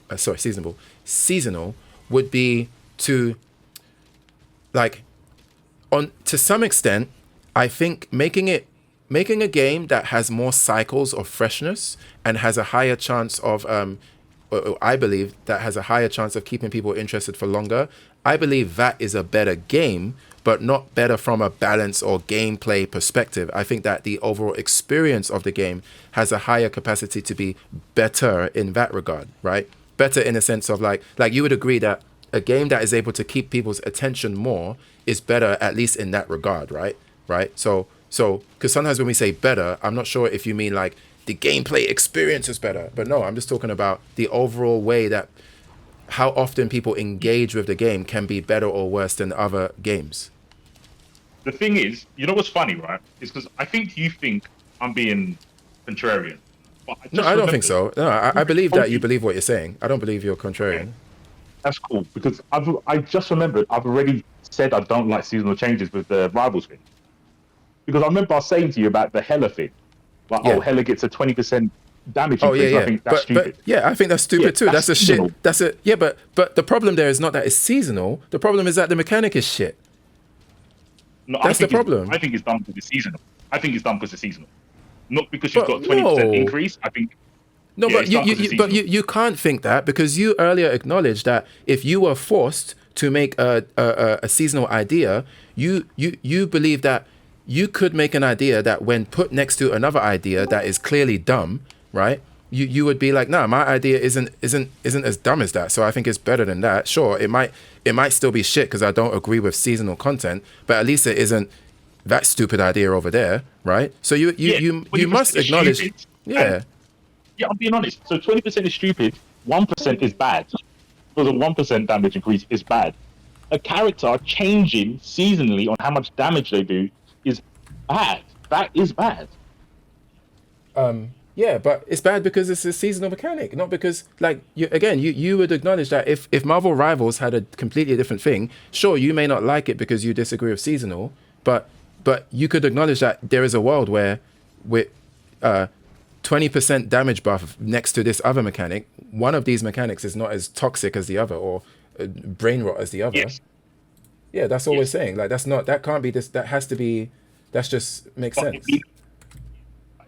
would be to, like, to some extent, I think making a game that has more cycles of freshness and has a higher chance of I believe that has a higher chance of keeping people interested for longer. I believe that is a better game, but not better from a balance or gameplay perspective. I think that the overall experience of the game has a higher capacity to be better in that regard, right? Better in a sense of like you would agree that a game that is able to keep people's attention more is better, at least in that regard, right? Right? So because sometimes when we say better, I'm not sure if you mean like the gameplay experience is better, but no, I'm just talking about the overall way that how often people engage with the game can be better or worse than other games. The thing is, you know what's funny, right? Is because I think you think I'm being contrarian. But I don't think so. No, I believe that you believe what you're saying. I don't believe you're contrarian. Okay. That's cool, because I just remembered I've already said I don't like seasonal changes with the rivals thing. Because I remember I was saying to you about the Hela thing. Like, Yeah. oh, Hela gets a 20% damage Oh yeah, increase. yeah. I think that's stupid. But yeah, I think that's stupid Yeah, too. that's That's a seasonal. shit. That's a yeah. But the problem there is not that it's seasonal. The problem is that the mechanic is shit. No, That's the problem. I think it's done because it's seasonal. I think it's done because it's seasonal. Not because you've But got 20% no. increase. I think No, yeah, but it's done 'cause it's you but seasonal. you can't think that, because you earlier acknowledged that if you were forced to make a seasonal idea, you believe that you could make an idea that when put next to another idea that is clearly dumb, right? You would be like, nah, my idea isn't as dumb as that, so I think it's better than that. Sure, it might still be shit because I don't agree with seasonal content, but at least it isn't that stupid idea over there, right? So you must 20% is acknowledge, stupid. yeah. Yeah, I'm being honest. So 20% is stupid. 1% is bad. Because a 1% damage increase is bad. A character changing seasonally on how much damage they do is bad. That is bad. Yeah, but it's bad because it's a seasonal mechanic, not because, like, you would acknowledge that if Marvel Rivals had a completely different thing, sure, you may not like it because you disagree with seasonal, but you could acknowledge that there is a world where with 20% damage buff next to this other mechanic, one of these mechanics is not as toxic as the other, or brain rot as the other. Yes. Yeah, that's all we're Yes. saying. Like, that can't be this. That has to be. That's just makes But sense.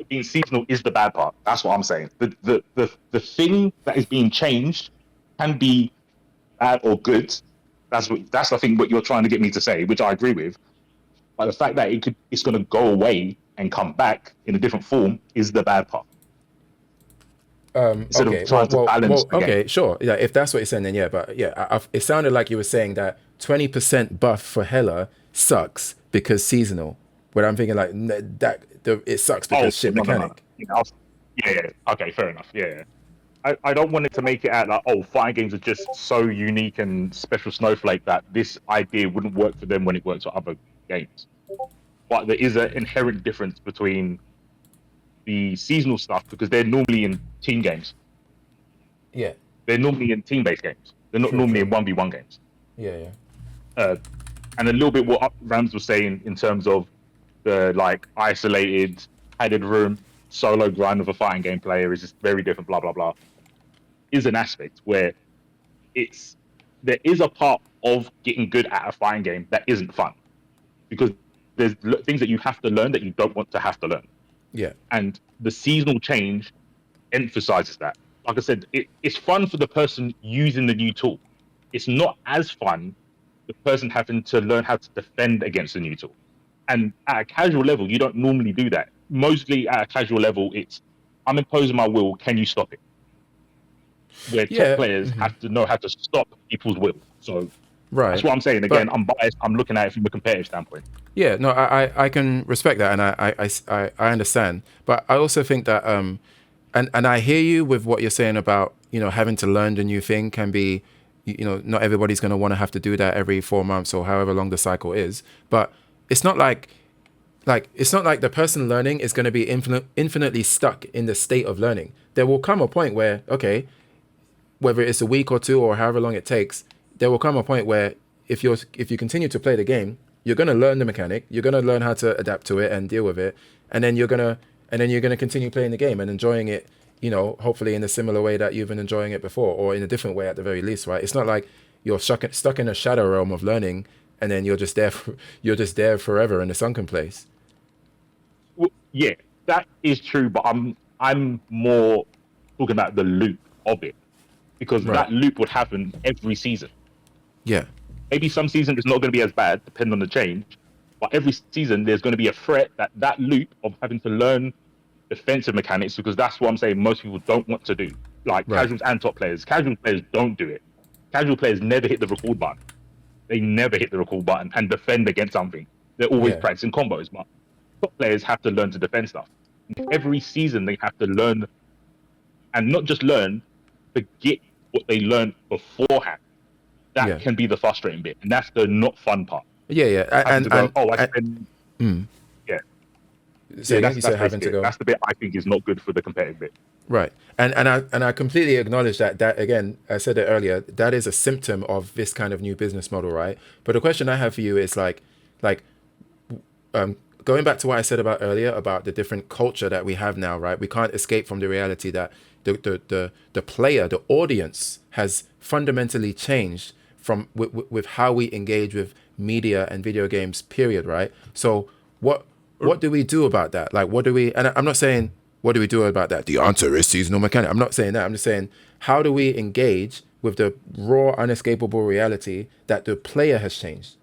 being seasonal is the bad part. That's what I'm saying. The thing that is being changed can be bad or good. That's I think what you're trying to get me to say, which I agree with. But the fact that it's going to go away and come back in a different form is the bad part. Instead of trying to balance the game. Okay, sure. Yeah, if that's what you're saying, then yeah. But yeah, it sounded like you were saying that 20% buff for Hela sucks because seasonal. But I'm thinking like it sucks because shit mechanic. No. Yeah. Okay, fair enough. Yeah. I don't want it to make it out like, oh, fighting games are just so unique and special snowflake that this idea wouldn't work for them when it works for other games. But there is an inherent difference between the seasonal stuff because they're normally in team games. Yeah. They're normally in team-based games. They're not normally in 1v1 games. Yeah. And a little bit what Rams was saying in terms of the like isolated, padded room, solo grind of a fighting game player is just very different, blah, blah, blah, is an aspect where there is a part of getting good at a fighting game that isn't fun. Because there's things that you have to learn that you don't want to have to learn. Yeah. And the seasonal change emphasizes that. Like I said, it's fun for the person using the new tool. It's not as fun the person having to learn how to defend against the new tool. And at a casual level, you don't normally do that. Mostly at a casual level, it's I'm imposing my will, can you stop it? Where top players have to know how to stop people's will. So that's what I'm saying. Again, I'm biased. I'm looking at it from a competitive standpoint. Yeah, no, I can respect that, and I understand. But I also think that and I hear you with what you're saying about, having to learn the new thing can be, not everybody's going to want to have to do that every 4 months or however long the cycle is. But it's not like the person learning is going to be infinitely stuck in the state of learning. There will come a point where, okay, whether it's a week or two or however long it takes, there will come a point where if you continue to play the game, you're going to learn the mechanic, you're going to learn how to adapt to it and deal with it, and then you're going to continue playing the game and enjoying it, hopefully in a similar way that you've been enjoying it before, or in a different way at the very least, right? It's not like you're stuck in a shadow realm of learning and then you're just there forever in a sunken place. Well, yeah, that is true, but I'm more talking about the loop of it, because that loop would happen every season. Yeah. Maybe some season it's not going to be as bad, depending on the change, but every season there's going to be a threat that loop of having to learn defensive mechanics, because that's what I'm saying most people don't want to do. Like casuals and top players. Casual players don't do it. Casual players never hit the record button. They never hit the record button and defend against something. They're always practicing combos, but top players have to learn to defend stuff. Every season they have to learn, and not just learn, forget what they learned beforehand. That can be the frustrating bit, and that's the not fun part. Yeah. That's the bit I think is not good for the competitive bit. Right, and I completely acknowledge that again, I said it earlier, that is a symptom of this kind of new business model, right? But the question I have for you is going back to what I said about earlier about the different culture that we have now, right? We can't escape from the reality that the player, the audience has fundamentally changed from with how we engage with media and video games, period, right? So what do we do about that? Like, what do we, and I'm not saying, what do we do about that? The answer is seasonal mechanic. I'm not saying that. I'm just saying, how do we engage with the raw, unescapable reality that the player has changed?